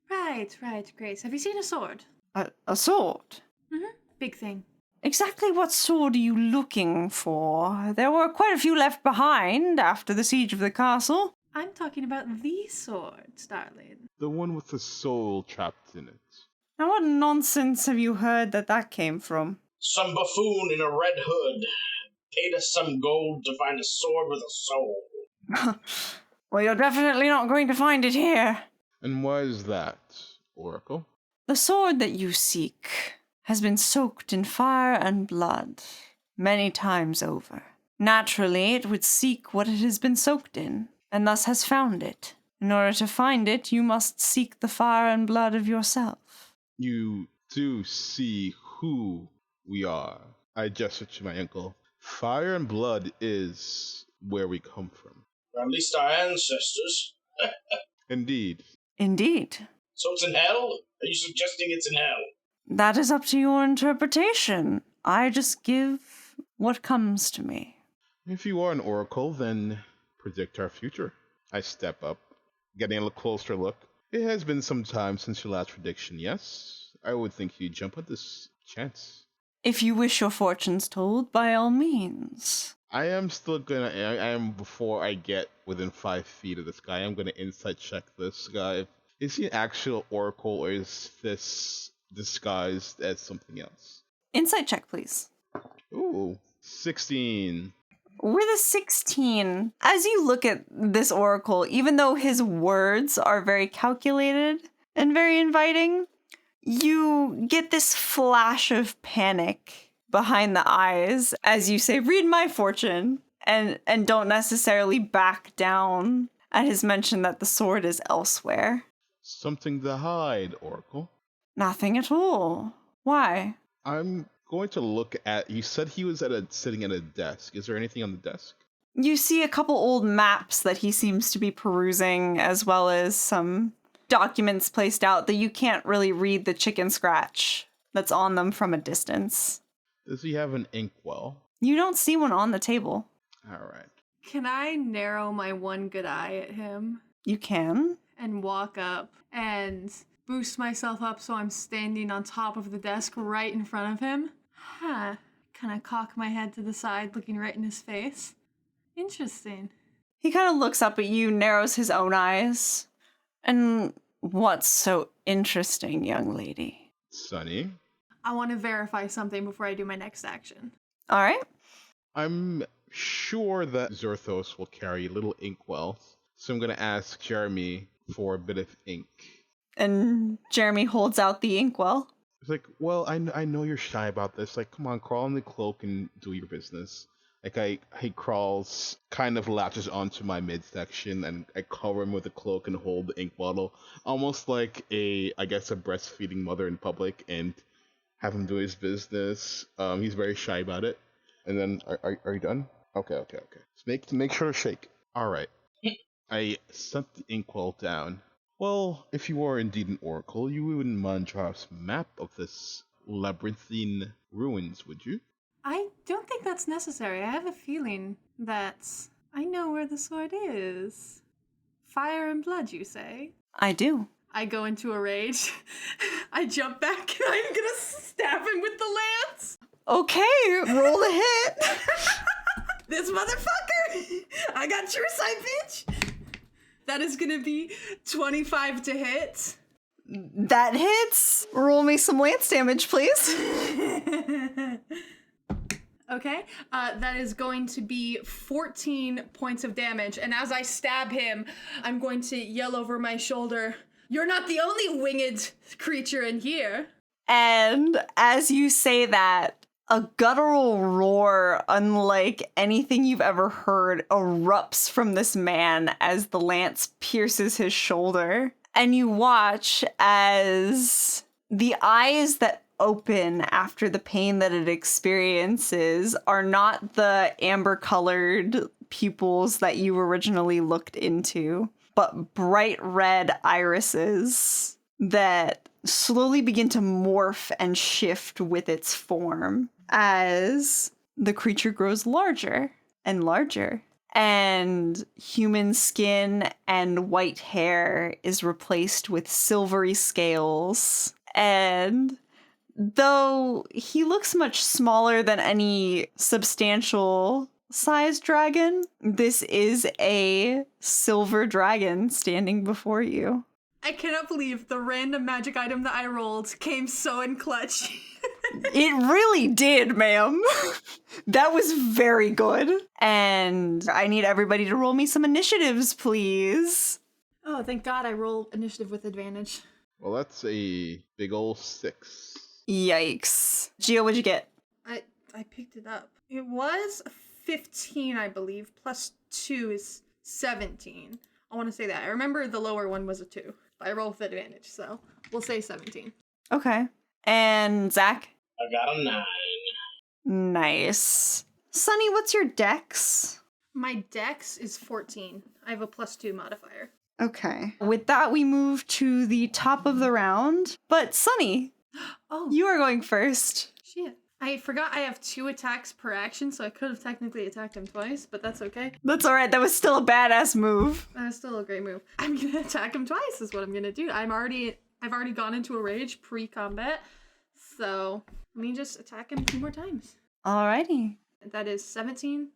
Right, Grace. Have you seen a sword? A sword? Mm-hmm. Big thing. Exactly what sword are you looking for? There were quite a few left behind after the siege of the castle. I'm talking about the sword, darling. The one with the soul trapped in it. Now what nonsense have you heard that came from? Some buffoon in a red hood paid us some gold to find a sword with a soul. Well, you're definitely not going to find it here. And why is that, Oracle? The sword that you seek has been soaked in fire and blood many times over. Naturally, it would seek what it has been soaked in, and thus has found it. In order to find it, you must seek the fire and blood of yourself. You do see who we are. I gesture to my uncle. Fire and blood is where we come from. Or at least our ancestors. Indeed. Indeed. So it's in hell? Are you suggesting it's in hell? That is up to your interpretation. I just give what comes to me. If you are an oracle, then predict our future. I step up, getting a closer look. It has been some time since your last prediction, yes? I would think you'd jump at this chance. If you wish your fortunes told, by all means. I am still gonna, before I get within 5 feet of this guy, I'm gonna insight check this guy. Is he an actual oracle, or is this disguised as something else? Insight check, please. Ooh, 16. With a 16, as you look at this oracle, even though his words are very calculated and very inviting, you get this flash of panic behind the eyes as you say, "Read my fortune," and don't necessarily back down at his mention that the sword is elsewhere. Something to hide, Oracle. Nothing at all. Why? I'm going to look at. You said he was sitting at a desk. Is there anything on the desk? You see a couple old maps that he seems to be perusing, as well as some documents placed out that you can't really read the chicken scratch that's on them from a distance. Does he have an inkwell? You don't see one on the table. All right. Can I narrow my one good eye at him You can. and walk up and boost myself up so I'm standing on top of the desk right in front of him? Huh. Kind of cock my head to the side, looking right in his face. Interesting. He kind of looks up at you, narrows his own eyes. And what's so interesting, young lady? Sunny. I want to verify something before I do my next action. All right. I'm sure that Zerthos will carry little inkwells, so I'm going to ask Jeremy for a bit of ink. And Jeremy holds out the inkwell. It's like, well, I know you're shy about this. Like, come on, crawl in the cloak and do your business. Like, he crawls, kind of latches onto my midsection, and I cover him with a cloak and hold the ink bottle, almost like a breastfeeding mother in public, and have him do his business. He's very shy about it. And then, are you done? Okay. Just make sure to shake. All right. I set the inkwell down. Well, if you are indeed an oracle, you wouldn't mind drawing us a map of this labyrinthine ruins, would you? I don't think that's necessary. I have a feeling that I know where the sword is. Fire and blood, you say? I do. I go into a rage. I jump back and I'm gonna stab him with the lance. Okay, roll the hit. This motherfucker! I got true sight, bitch! That is gonna be 25 to hit. That hits. Roll me some lance damage, please. Okay, that is going to be 14 points of damage. And as I stab him, I'm going to yell over my shoulder, "You're not the only winged creature in here." And as you say that, a guttural roar, unlike anything you've ever heard, erupts from this man as the lance pierces his shoulder. And you watch as the eyes that open after the pain that it experiences are not the amber-colored pupils that you originally looked into, but bright red irises that slowly begin to morph and shift with its form as the creature grows larger and larger. And human skin and white hair is replaced with silvery scales. And though he looks much smaller than any substantial sized dragon, this is a silver dragon standing before you. I cannot believe the random magic item that I rolled came so in clutch. It really did, ma'am. That was very good. And I need everybody to roll me some initiatives, please. Oh, thank God I roll initiative with advantage. Well, that's a big ol' 6. Yikes. Gio, what'd you get? I picked it up. It was 15, I believe, plus 2 is 17. I want to say that. I remember the lower one was a 2. But I roll with advantage, so we'll say 17. Okay. And Zach? I got a 9. Nice. Sunny, what's your dex? My dex is 14. I have a plus 2 modifier. Okay. With that, we move to the top of the round. But Sunny, Oh, you are going first. shit. I forgot I have 2 attacks per action, so I could have technically attacked him twice, but that's okay. That's all right. That was still a badass move. That was still a great move. I'm gonna attack him twice is what I'm gonna do. I've already gone into a rage pre-combat, so let me just attack him 2 more times. Alrighty. That is 17.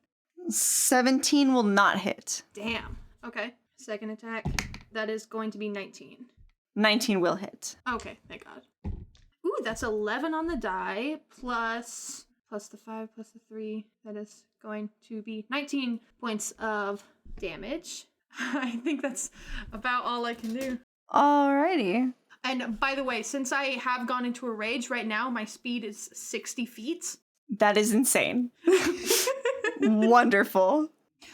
17 will not hit. Damn. Okay. Second attack. That is going to be 19. 19 will hit. Okay, thank God. Ooh, that's 11 on the die, plus the 5, plus the 3. That is going to be 19 points of damage. I think that's about all I can do. Alrighty. And by the way, since I have gone into a rage right now, my speed is 60 feet. That is insane. Wonderful.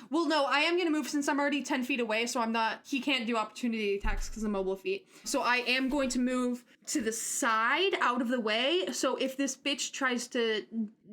Well, no, I am going to move since I'm already 10 feet away, so he can't do opportunity attacks because I'm mobile feet. So I am going to move to the side, out of the way, so if this bitch tries to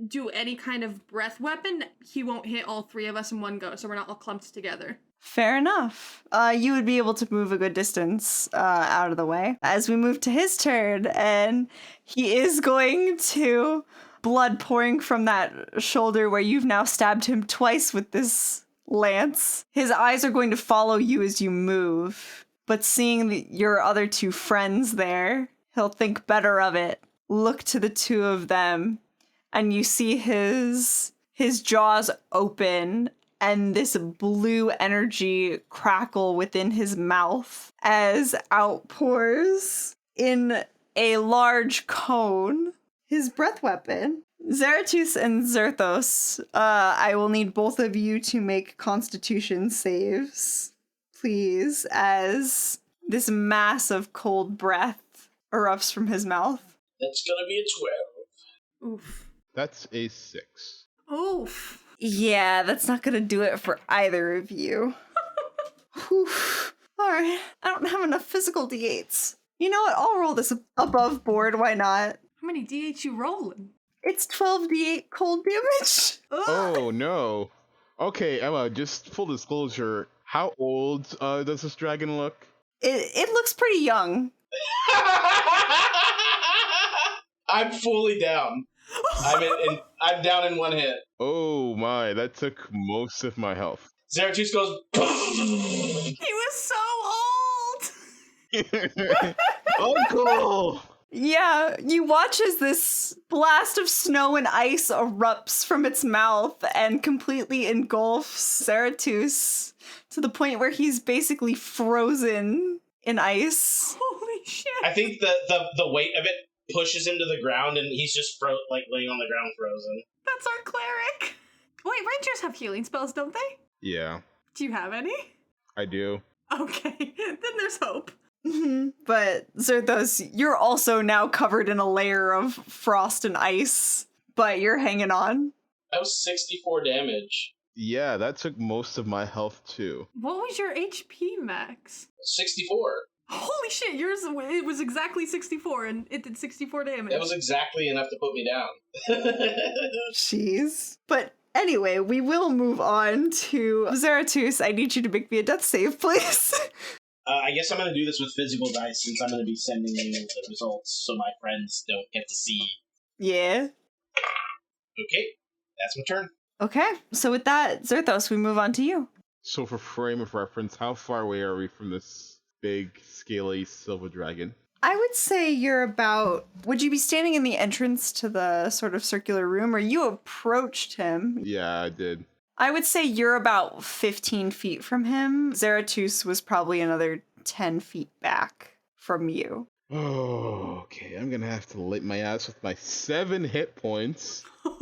do any kind of breath weapon, he won't hit all three of us in one go, so we're not all clumped together. Fair enough. You would be able to move a good distance out of the way. As we move to his turn, and he is going to, blood pouring from that shoulder where you've now stabbed him twice with this lance. His eyes are going to follow you as you move, but seeing your other two friends there, he'll think better of it. Look to the two of them, and you see his jaws open and this blue energy crackle within his mouth as outpours in a large cone his breath weapon. Zerthos and Zerthos, I will need both of you to make Constitution saves, please, as this mass of cold breath erupts from his mouth. That's gonna be a 12. Oof. That's a 6. Oof. Yeah, that's not gonna do it for either of you. Whew. Alright, I don't have enough physical d8s. You know what, I'll roll this above board, why not? How many D8 you rolling? It's 12d8 cold damage. Oh, no. Okay, Emma, just full disclosure, how old does this dragon look? It looks pretty young. I'm fully down. I'm down in one hit. Oh my, that took most of my health. Zeratus goes. He was so old! Uncle! Yeah, you watch as this blast of snow and ice erupts from its mouth and completely engulfs Zeratus to the point where he's basically frozen in ice. Holy shit! I think the weight of it pushes him to the ground, and he's just laying on the ground frozen. That's our cleric! Wait, rangers have healing spells, don't they? Yeah, Do you have any? I do. Okay, then there's hope. But Zerthos, you're also now covered in a layer of frost and ice, but you're hanging on. That was 64 damage. Yeah, that took most of my health too. What was your HP max? 64. Holy shit, yours, it was exactly 64 and it did 64 damage. That was exactly enough to put me down. Jeez. But anyway, we will move on to Zeratus. I need you to make me a death save, please. I guess I'm going to do this with physical dice since I'm going to be sending you the results so my friends don't get to see. Yeah. Okay, that's my turn. Okay, so with that, Zerthos, we move on to you. So for frame of reference, how far away are we from this big, scaly silver dragon? I would say you're about... Would you be standing in the entrance to the sort of circular room, or you approached him? Yeah, I did. I would say you're about 15 feet from him. Zeratus was probably another 10 feet back from you. Oh, okay. I'm gonna have to light my ass with my 7 hit points. I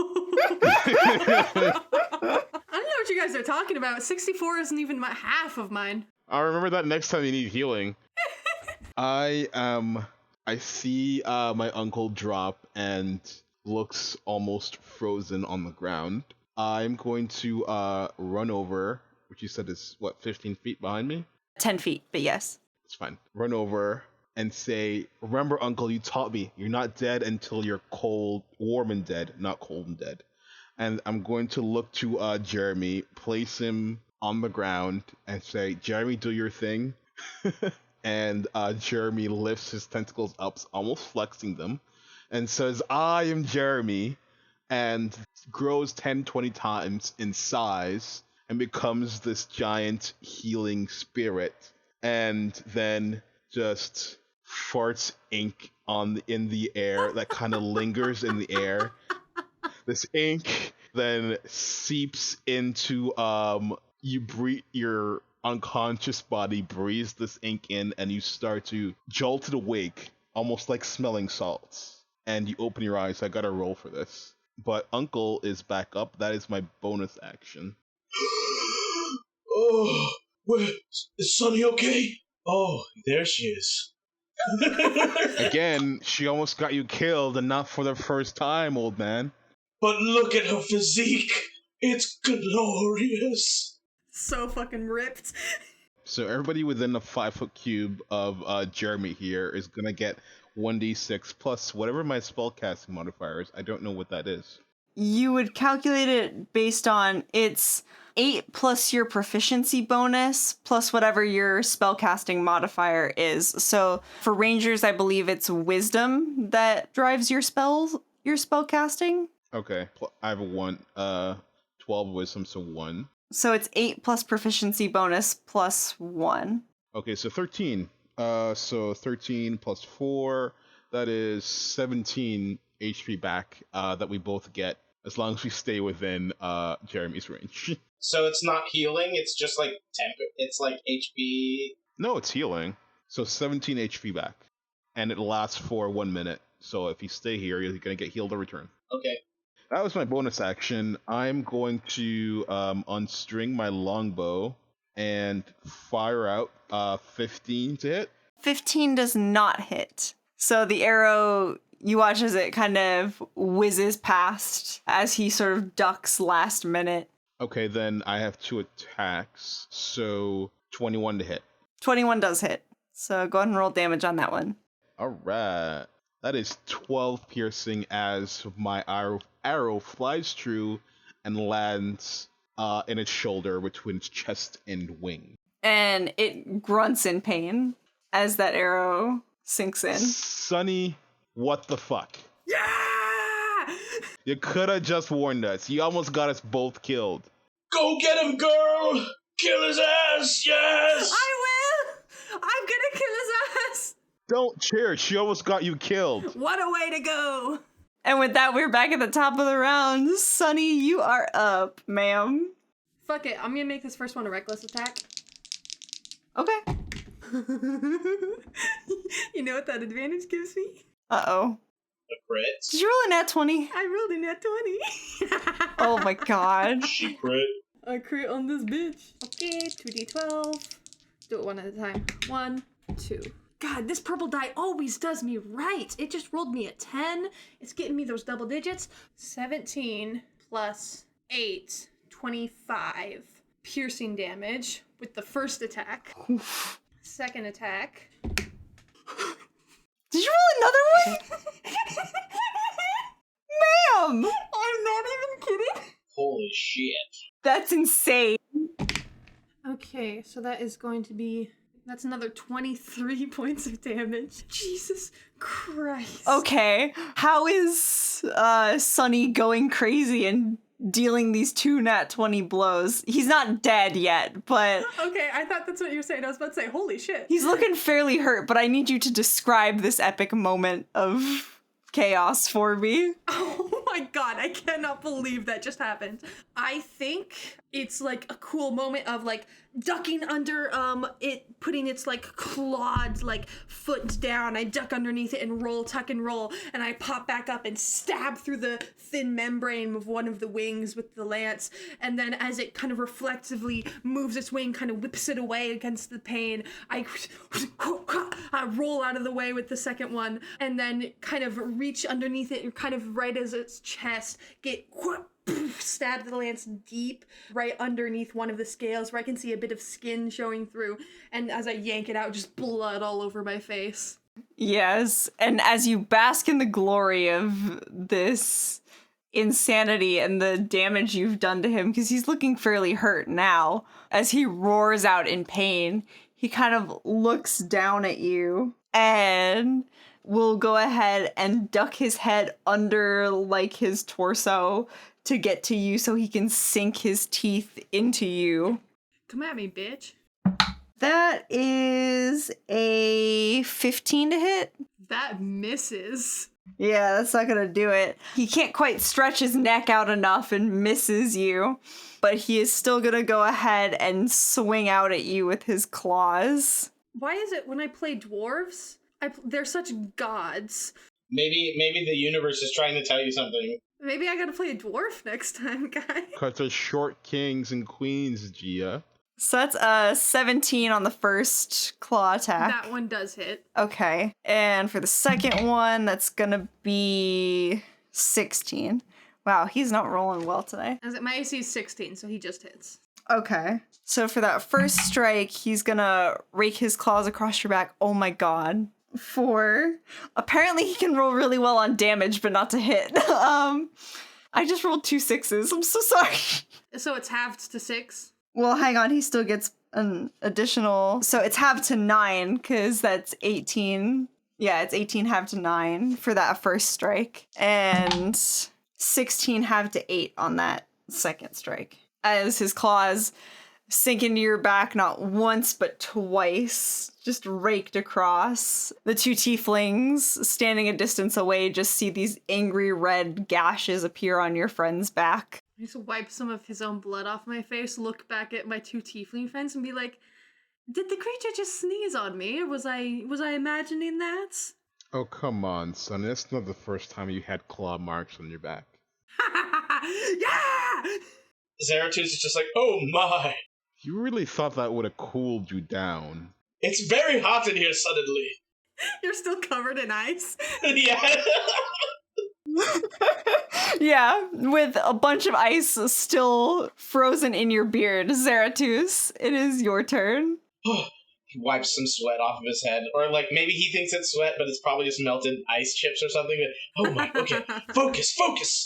don't know what you guys are talking about. 64 isn't even half of mine. I'll remember that next time you need healing. I see my uncle drop and looks almost frozen on the ground. I'm going to run over, which you said is, 15 feet behind me? 10 feet, but yes. It's fine. Run over and say, remember, Uncle, you taught me, you're not dead until you're warm and dead, not cold and dead. And I'm going to look to Jeremy, place him on the ground, and say, Jeremy, do your thing. And Jeremy lifts his tentacles up, almost flexing them, and says, I am Jeremy, and grows 10-20 times in size and becomes this giant healing spirit, and then just farts ink in the air that kind of lingers in the air. This ink then seeps into your unconscious body, breathes this ink in, and you start to jolt it awake, almost like smelling salts. And you open your eyes. I gotta roll for this. But Uncle is back up. That is my bonus action. Oh, is Sunny okay? Oh, there she is. Again, she almost got you killed, and not for the first time, old man. But look at her physique. It's glorious. So fucking ripped. So everybody within a 5-foot cube of Jeremy here is gonna get 1d6 plus whatever my spellcasting modifier is. I don't know what that is. You would calculate it based on its 8 plus your proficiency bonus plus whatever your spellcasting modifier is. So for rangers, I believe it's wisdom that drives your spellcasting. Okay, I have a 1, 12 wisdom, so 1. So it's 8 plus proficiency bonus plus 1. Okay, so 13. So 13 plus 4, that is 17 HP back that we both get as long as we stay within Jeremy's range. So it's not healing, it's just like it's like HP. No, it's healing. So 17 HP back. And it lasts for 1 minute. So if you stay here, you're going to get healed a return. Okay. That was my bonus action. I'm going to unstring my longbow and fire out 15 to hit. 15 does not hit. So the arrow, you watch as it kind of whizzes past as he sort of ducks last minute. Okay, then I have 2 attacks, so 21 to hit. 21 does hit. So go ahead and roll damage on that one. Alright. That is 12 piercing as my arrow flies through and lands in its shoulder between its chest and wing. And it grunts in pain as that arrow sinks in. Sonny, what the fuck? Yeah! You could have just warned us. You almost got us both killed. Go get him, girl! Kill his ass, yes! I will! I'm gonna kill his ass! Don't cheer. She almost got you killed. What a way to go! And with that, we're back at the top of the round. Sunny, you are up, ma'am. Fuck it, I'm gonna make this first one a reckless attack. Okay. You know what that advantage gives me? Uh-oh. The crits. Did you roll a nat 20? I rolled a nat 20. Oh my god. She crit. I crit on this bitch. Okay, 2d12. Do it one at a time. 1, 2. God, this purple die always does me right. It just rolled me a 10. It's getting me those double digits. 17 plus 8, 25. Piercing damage with the first attack. Second attack. Did you roll another one? Ma'am! I'm not even kidding. Holy shit. That's insane. Okay, so that is going to be... That's another 23 points of damage. Jesus Christ. Okay. How is Sunny going crazy and dealing these 2 nat 20 blows? He's not dead yet, but... Okay, I thought that's what you were saying. I was about to say, holy shit. He's looking fairly hurt, but I need you to describe this epic moment of chaos for me. Oh my god, I cannot believe that just happened. I think it's like a cool moment of like ducking under it, putting its like clawed like foot down. I duck underneath it and roll, tuck and roll, and I pop back up and stab through the thin membrane of one of the wings with the lance. And then as it kind of reflexively moves its wing, kind of whips it away against the pain, I roll out of the way with the second one, and then kind of reach underneath it and kind of right as its chest get stab the lance deep right underneath one of the scales where I can see a bit of skin showing through, and as I yank it out, just blood all over my face. Yes, and as you bask in the glory of this insanity and the damage you've done to him, because he's looking fairly hurt now, as he roars out in pain, he kind of looks down at you and will go ahead and duck his head under like his torso to get to you so he can sink his teeth into you. Come at me, bitch. That is a 15 to hit. That misses. Yeah, that's not gonna do it. He can't quite stretch his neck out enough and misses you, but he is still gonna go ahead and swing out at you with his claws. Why is it when I play dwarves, they're such gods? Maybe the universe is trying to tell you something. Maybe I gotta play a dwarf next time, guys. Because they're short kings and queens, Gia. So that's a 17 on the first claw attack. That one does hit. Okay. And for the second one, that's gonna be 16. Wow, he's not rolling well today. My AC is 16, so he just hits. Okay. So for that first strike, he's gonna rake his claws across your back. Oh my god. 4. Apparently he can roll really well on damage, but not to hit. I just rolled 2 6s. I'm so sorry. So it's halved to 6. Well, hang on. He still gets an additional. So it's halved to 9, because that's 18. Yeah, it's 18 halved to 9 for that first strike. And 16 halved to 8 on that second strike. As his claws sink into your back not once but twice, just raked across. The 2 tieflings standing a distance away just see these angry red gashes appear on your friend's back. I just wipe some of his own blood off my face, look back at my 2 tiefling friends, and be like, "Did the creature just sneeze on me, or was I imagining that?" Oh, come on, son. That's not the first time you had claw marks on your back. Yeah! Zerthos is just like, oh my. You really thought that would have cooled you down. It's very hot in here suddenly. You're still covered in ice. Yeah. Yeah, with a bunch of ice still frozen in your beard. Zerthos, it is your turn. He wipes some sweat off of his head. Or, like, maybe he thinks it's sweat, but it's probably just melted ice chips or something. Oh my, okay. Focus,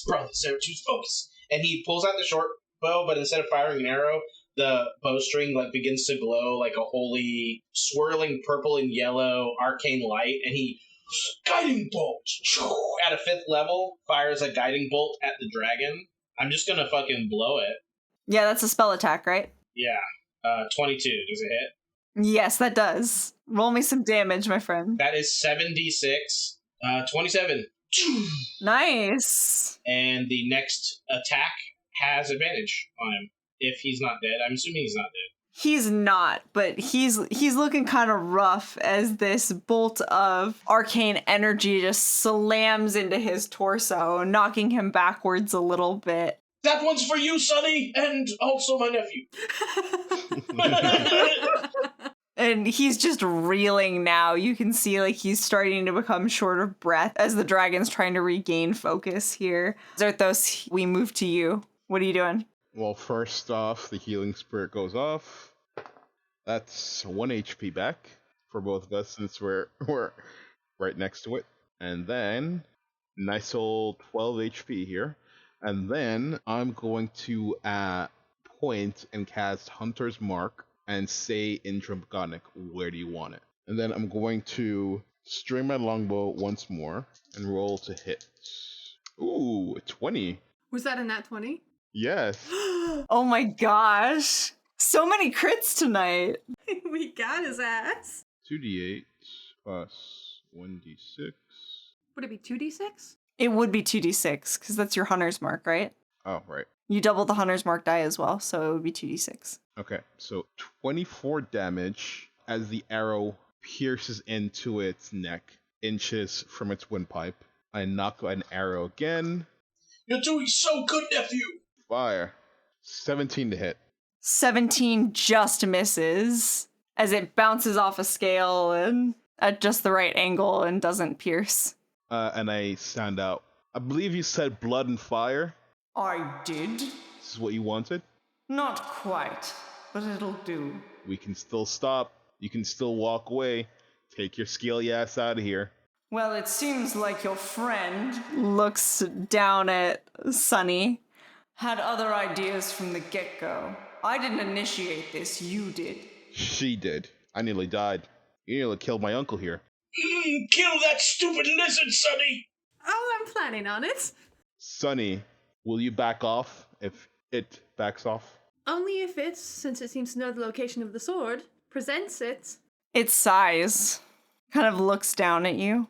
brother Zerthos, focus. And he pulls out the short bow, but instead of firing an arrow, the bowstring, like, begins to glow like a holy, swirling purple and yellow arcane light, and he, guiding bolt, at a 5th level, fires a guiding bolt at the dragon. I'm just gonna fucking blow it. Yeah, that's a spell attack, right? Yeah. 22, does it hit? Yes, that does. Roll me some damage, my friend. That is 7d6. 27. Nice. And the next attack has advantage on him. If he's not dead. I'm assuming he's not dead. He's not, but he's looking kind of rough as this bolt of arcane energy just slams into his torso, knocking him backwards a little bit. That one's for you, Sonny, and also my nephew. And he's just reeling now. You can see like he's starting to become short of breath as the dragon's trying to regain focus here. Zerthos, we move to you. What are you doing? Well, first off, the healing spirit goes off. That's 1 HP back for both of us since we're right next to it. And then, nice old 12 HP here. And then I'm going to point and cast Hunter's Mark and say in Draconic, where do you want it? And then I'm going to string my longbow once more and roll to hit. Ooh, 20. Was that a nat 20? Yes. Oh my gosh. So many crits tonight. We got his ass. 2d8 plus 1d6. Would it be 2d6? It would be 2d6 because that's your Hunter's Mark, right? Oh, right. You double the Hunter's Mark die as well, so it would be 2d6. Okay, so 24 damage as the arrow pierces into its neck, inches from its windpipe. I knock an arrow again. You're doing so good, nephew! Fire. 17 to hit. 17 just misses as it bounces off a scale and at just the right angle and doesn't pierce. And I sound out. I believe you said blood and fire. I did. This is what you wanted? Not quite, but it'll do. We can still stop. You can still walk away. Take your scaly ass out of here. Well, it seems like your friend looks down at Sunny. Had other ideas from the get-go. I didn't initiate this, you did. She did. I nearly died. You nearly killed my uncle here. Kill that stupid lizard, Sonny! Oh, I'm planning on it. Sonny, will you back off if it backs off? Only if it, since it seems to know the location of the sword, presents it. It sighs, kind of looks down at you.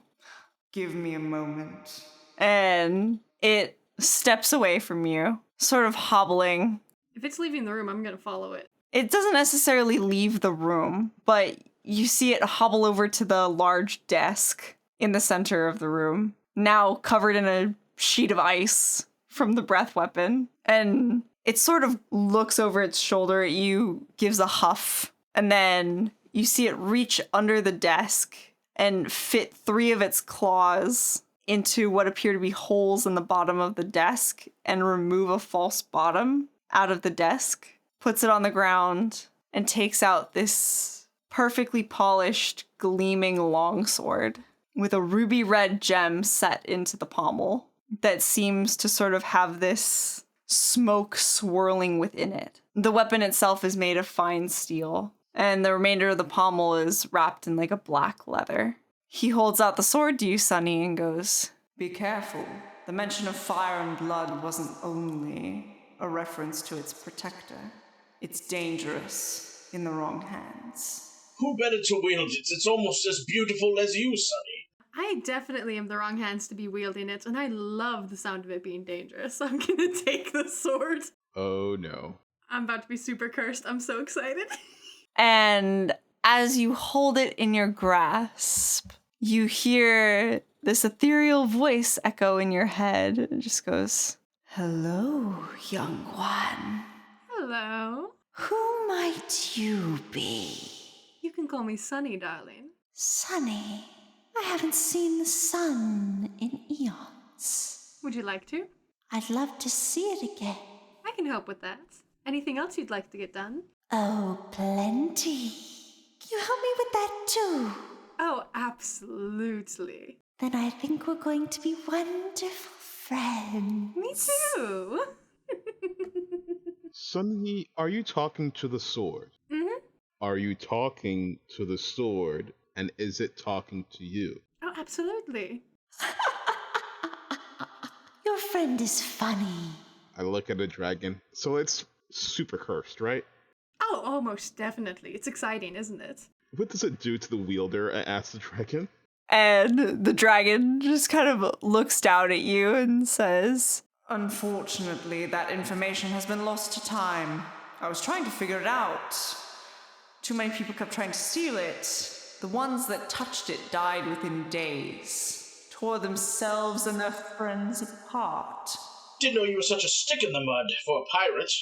Give me a moment. And it steps away from you, sort of hobbling. If it's leaving the room, I'm gonna follow it. It doesn't necessarily leave the room, but you see it hobble over to the large desk in the center of the room, now covered in a sheet of ice from the breath weapon. And it sort of looks over its shoulder at you, gives a huff, and then you see it reach under the desk and fit 3 of its claws into what appear to be holes in the bottom of the desk and remove a false bottom out of the desk. puts it on the ground, and takes out this perfectly polished, gleaming longsword with a ruby red gem set into the pommel that seems to sort of have this smoke swirling within it. The weapon itself is made of fine steel, and the remainder of the pommel is wrapped in like a black leather. He holds out the sword to you, Sonny, and goes, "Be careful. The mention of fire and blood wasn't only a reference to its protector. It's dangerous in the wrong hands." Who better to wield it? It's almost as beautiful as you, Sonny. I definitely am the wrong hands to be wielding it, and I love the sound of it being dangerous, so I'm gonna take the sword. Oh no. I'm about to be super cursed. I'm so excited. And as you hold it in your grasp, you hear this ethereal voice echo in your head. It just goes, "Hello, young one. Hello. Who might you be? You can call me Sunny, darling. Sunny, I haven't seen the sun in eons. Would you like to? I'd love to see it again. I can help with that. Anything else you'd like to get done? Oh, plenty. Can you help me with that too? Oh, absolutely. Then I think we're going to be wonderful friends. Me too. Sunny, are you talking to the sword? Mm-hmm. Are you talking to the sword, and is it talking to you? Oh, absolutely. Your friend is funny. I look at the dragon. So it's super cursed, right? Oh, almost definitely. It's exciting, isn't it? What does it do to the wielder? I asked the dragon. And the dragon just kind of looks down at you and says, "Unfortunately, that information has been lost to time. I was trying to figure it out. Too many people kept trying to steal it. The ones that touched it died within days, tore themselves and their friends apart." Didn't know you were such a stick in the mud for a pirate.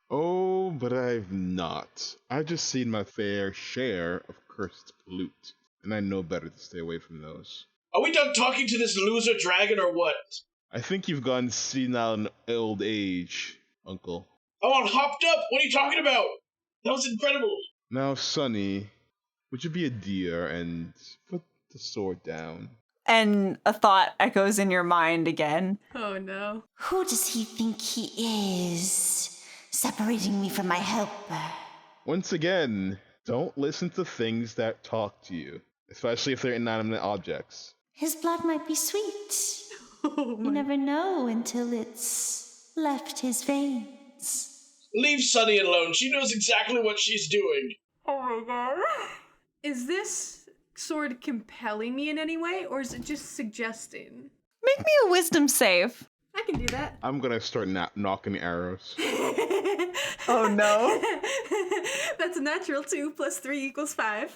Oh, but I've not. I've just seen my fair share of cursed loot, and I know better to stay away from those. Are we done talking to this loser dragon or what? I think you've gone senile in old age, Uncle. Oh, I'm hopped up. What are you talking about? That was incredible. Now, Sonny, would you be a dear and put the sword down? And a thought echoes in your mind again. Oh, no. Who does he think he is? Separating me from my helper. Once again, don't listen to things that talk to you, especially if they're inanimate objects. His blood might be sweet. Oh, You never know until it's left his veins. Leave Sunny alone. She knows exactly what she's doing. Oh my god. Is this sword compelling me in any way, or is it just suggesting? Make me a wisdom save. I can do that. I'm gonna start knocking arrows. Oh no. That's a natural 2 plus 3 equals 5.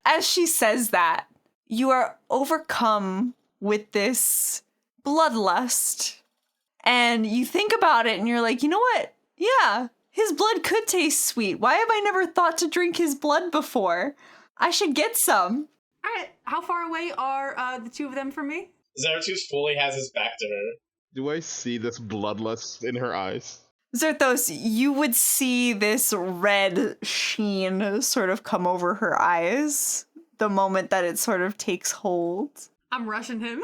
As she says that, you are overcome with this bloodlust. And you think about it and you're like, you know what? Yeah, his blood could taste sweet. Why have I never thought to drink his blood before? I should get some. Alright, how far away are the two of them from me? Zerthos fully has his back to her. Do I see this bloodlust in her eyes? Zerthos, you would see this red sheen sort of come over her eyes the moment that it sort of takes hold. I'm rushing him.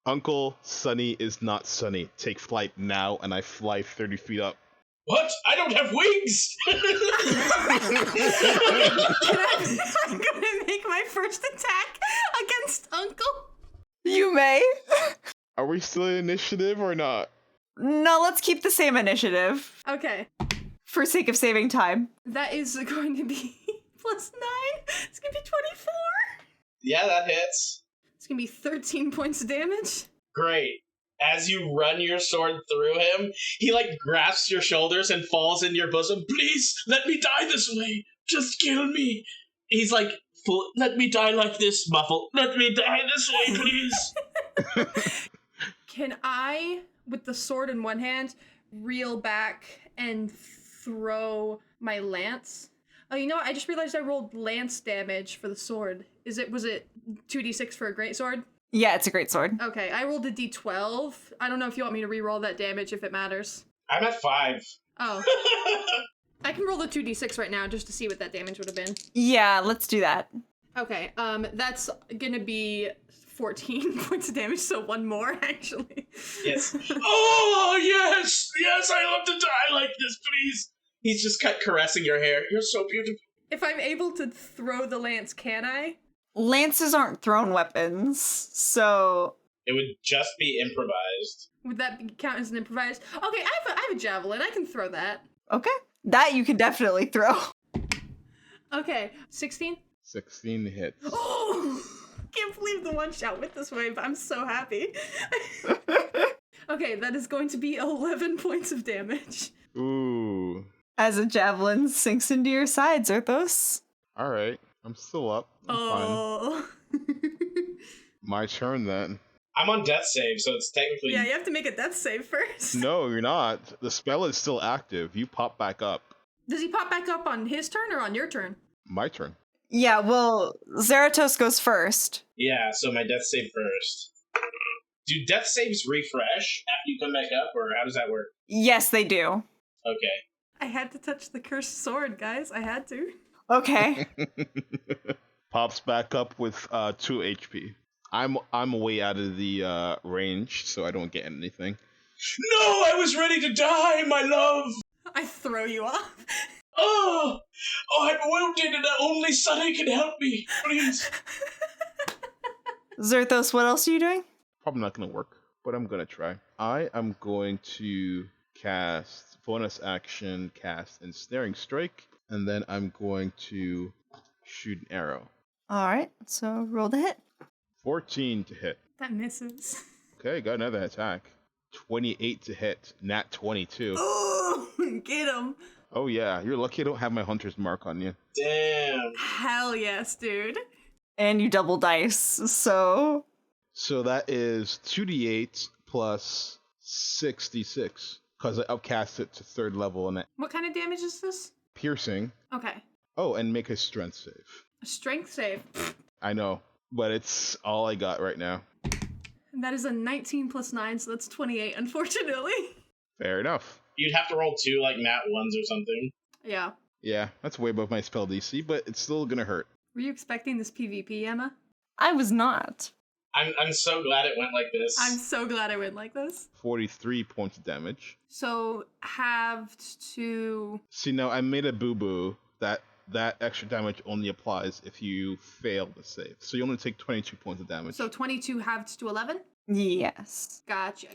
Uncle, Sunny is not Sunny. Take flight now, and I fly 30 feet up. What? I don't have wings! I'm gonna make my first attack against Uncle. You may. Are we still in initiative or not? No, let's keep the same initiative Okay, for sake of saving time. that is going to be plus 9. It's gonna be 24. Yeah, that hits. It's gonna be 13 points of damage. Great. As you run your sword through him, he grasps your shoulders and falls into your bosom. Please, let me die this way. Just kill me. He's let me die like this, Muffle. Let me die this way, please. Can I, with the sword in one hand, reel back and throw my lance? Oh, you know what? I just realized I rolled lance damage for the sword. Was it 2d6 for a greatsword? Yeah, it's a great sword. Okay, I rolled a d12. I don't know if you want me to re-roll that damage if it matters. I'm at 5. Oh. I can roll the 2d6 right now just to see what that damage would have been. Yeah, let's do that. Okay, that's gonna be 14 points of damage, so one more, actually. Yes. Oh, yes! Yes, I love to die like this, please! He's just caressing your hair. You're so beautiful. If I'm able to throw the lance, can I? Lances aren't thrown weapons, so... It would just be improvised. Would that count as an improvised? Okay, I have a javelin. I can throw that. Okay. That you can definitely throw. Okay, 16? 16 hits. Oh! Can't believe the one shot went this way, but I'm so happy. Okay, that is going to be 11 points of damage. Ooh. As a javelin sinks into your side, Zerthos. Alright. I'm still up. I'm fine. Oh. My turn then. I'm on death save, so it's technically... Yeah, you have to make a death save first. No, you're not. The spell is still active. You pop back up. Does he pop back up on his turn or on your turn? My turn. Yeah, well, Zerthos goes first. Yeah, so my death save first. Do death saves refresh after you come back up, or how does that work? Yes, they do. Okay. I had to touch the cursed sword, guys. I had to. Okay. Pops back up with 2 HP. I'm way out of the range, so I don't get anything. No, I was ready to die, my love! I throw you off. Oh, I'm wounded and only Sunny can help me. Please. Zerthos, what else are you doing? Probably not going to work, but I'm going to try. I am going to cast bonus action, cast Ensnaring Strike, and then I'm going to shoot an arrow. All right, so roll the hit. 14 to hit. That misses. Okay, got another attack. 28 to hit. Nat 22. Oh, get him. Oh yeah, you're lucky I don't have my hunter's mark on you. Damn. Hell yes, dude. And you double dice, so... So that is 2d8 plus 66, because I upcast it to 3rd level and What kind of damage is this? piercing. Okay. Oh, and make a strength save. A strength save. I know, but it's all I got right now. And that is a 19 plus 9, so that's 28, unfortunately. Fair enough. You'd have to roll 2 like nat 1s or something. Yeah. Yeah, that's way above my spell DC, but it's still gonna hurt. Were you expecting this PvP, Emma? I was not. I'm so glad it went like this. I'm so glad I went like this. 43 points of damage. So, halved to... See, now I made a boo-boo that extra damage only applies if you fail the save. So you only take 22 points of damage. So 22 halved to 11? Yes. Gotcha.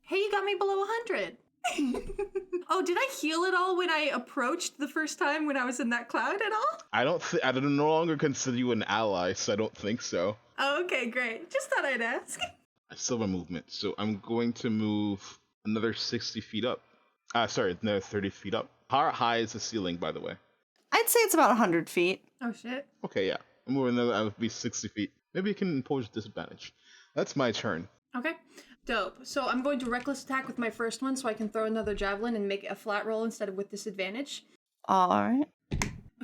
Hey, you got me below 100. Oh, did I heal at all when I approached the first time when I was in that cloud at all? I don't no longer consider you an ally, so I don't think so. Oh, okay, great. Just thought I'd ask. I still have a movement, so I'm going to move another 60 feet up. Another 30 feet up. How high is the ceiling, by the way? I'd say it's about 100 feet. Oh, shit. Okay, yeah. I'm moving another, I would be 60 feet. Maybe you can impose disadvantage. That's my turn. Okay. Dope. So I'm going to reckless attack with my first one so I can throw another javelin and make it a flat roll instead of with disadvantage. All right.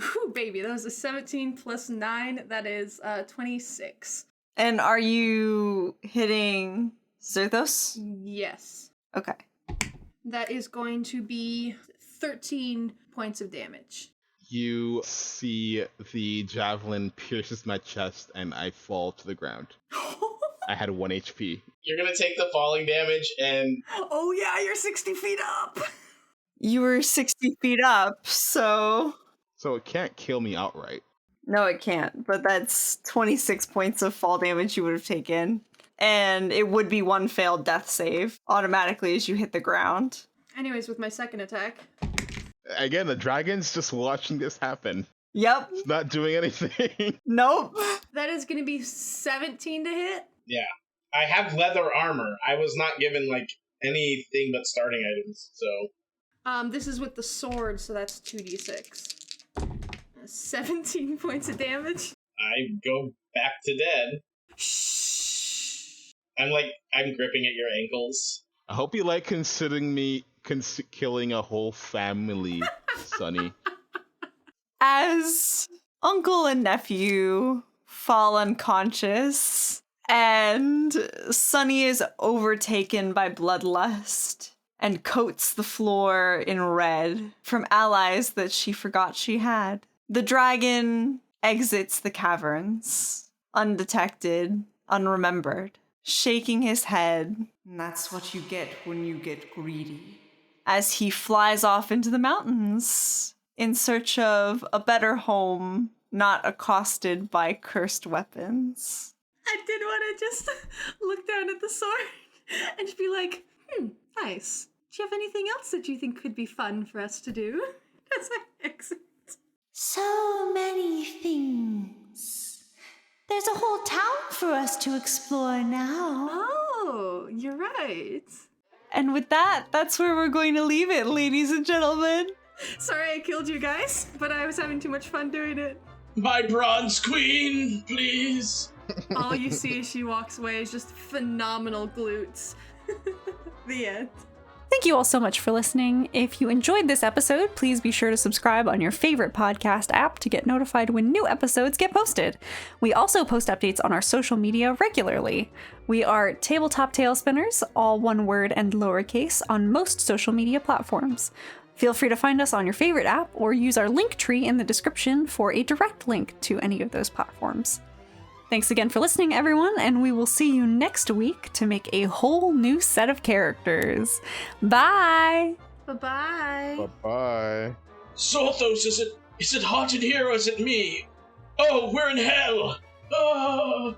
Ooh, baby, that was a 17 plus 9. That is 26. And are you hitting Zerthos? Yes. Okay. That is going to be 13 points of damage. You see the javelin pierces my chest and I fall to the ground. I had 1 HP. You're gonna take the falling damage and... Oh yeah, you're 60 feet up! You were 60 feet up, so... So it can't kill me outright. No, it can't, but that's 26 points of fall damage you would have taken. And it would be 1 failed death save automatically as you hit the ground. Anyways, with my second attack... Again, the dragon's just watching this happen. Yep. It's not doing anything. Nope. That is going to be 17 to hit. Yeah. I have leather armor. I was not given, like, anything but starting items, so... This is with the sword, so that's 2d6. 17 points of damage. I go back to dead. Shh. I'm gripping at your ankles. I hope you like considering me killing a whole family, Sonny. As uncle and nephew fall unconscious, and Sunny is overtaken by bloodlust and coats the floor in red from allies that she forgot she had. The dragon exits the caverns, undetected, unremembered, shaking his head. And that's what you get when you get greedy. As he flies off into the mountains in search of a better home, not accosted by cursed weapons. I did want to just look down at the sword and just be like, nice. Do you have anything else that you think could be fun for us to do as I exit? So many things. There's a whole town for us to explore now. Oh, you're right. And with that, that's where we're going to leave it, ladies and gentlemen. Sorry I killed you guys, but I was having too much fun doing it. My bronze queen, please. All you see as she walks away is just phenomenal glutes. The end. Thank you all so much for listening. If you enjoyed this episode, please be sure to subscribe on your favorite podcast app to get notified when new episodes get posted. We also post updates on our social media regularly. We are Tabletop Tailspinners, all one word and lowercase, on most social media platforms. Feel free to find us on your favorite app or use our link tree in the description for a direct link to any of those platforms. Thanks again for listening, everyone, and we will see you next week to make a whole new set of characters. Bye! Bye-bye. Bye-bye. Zerthos, is it haunted here or is it me? Oh, we're in hell. Oh.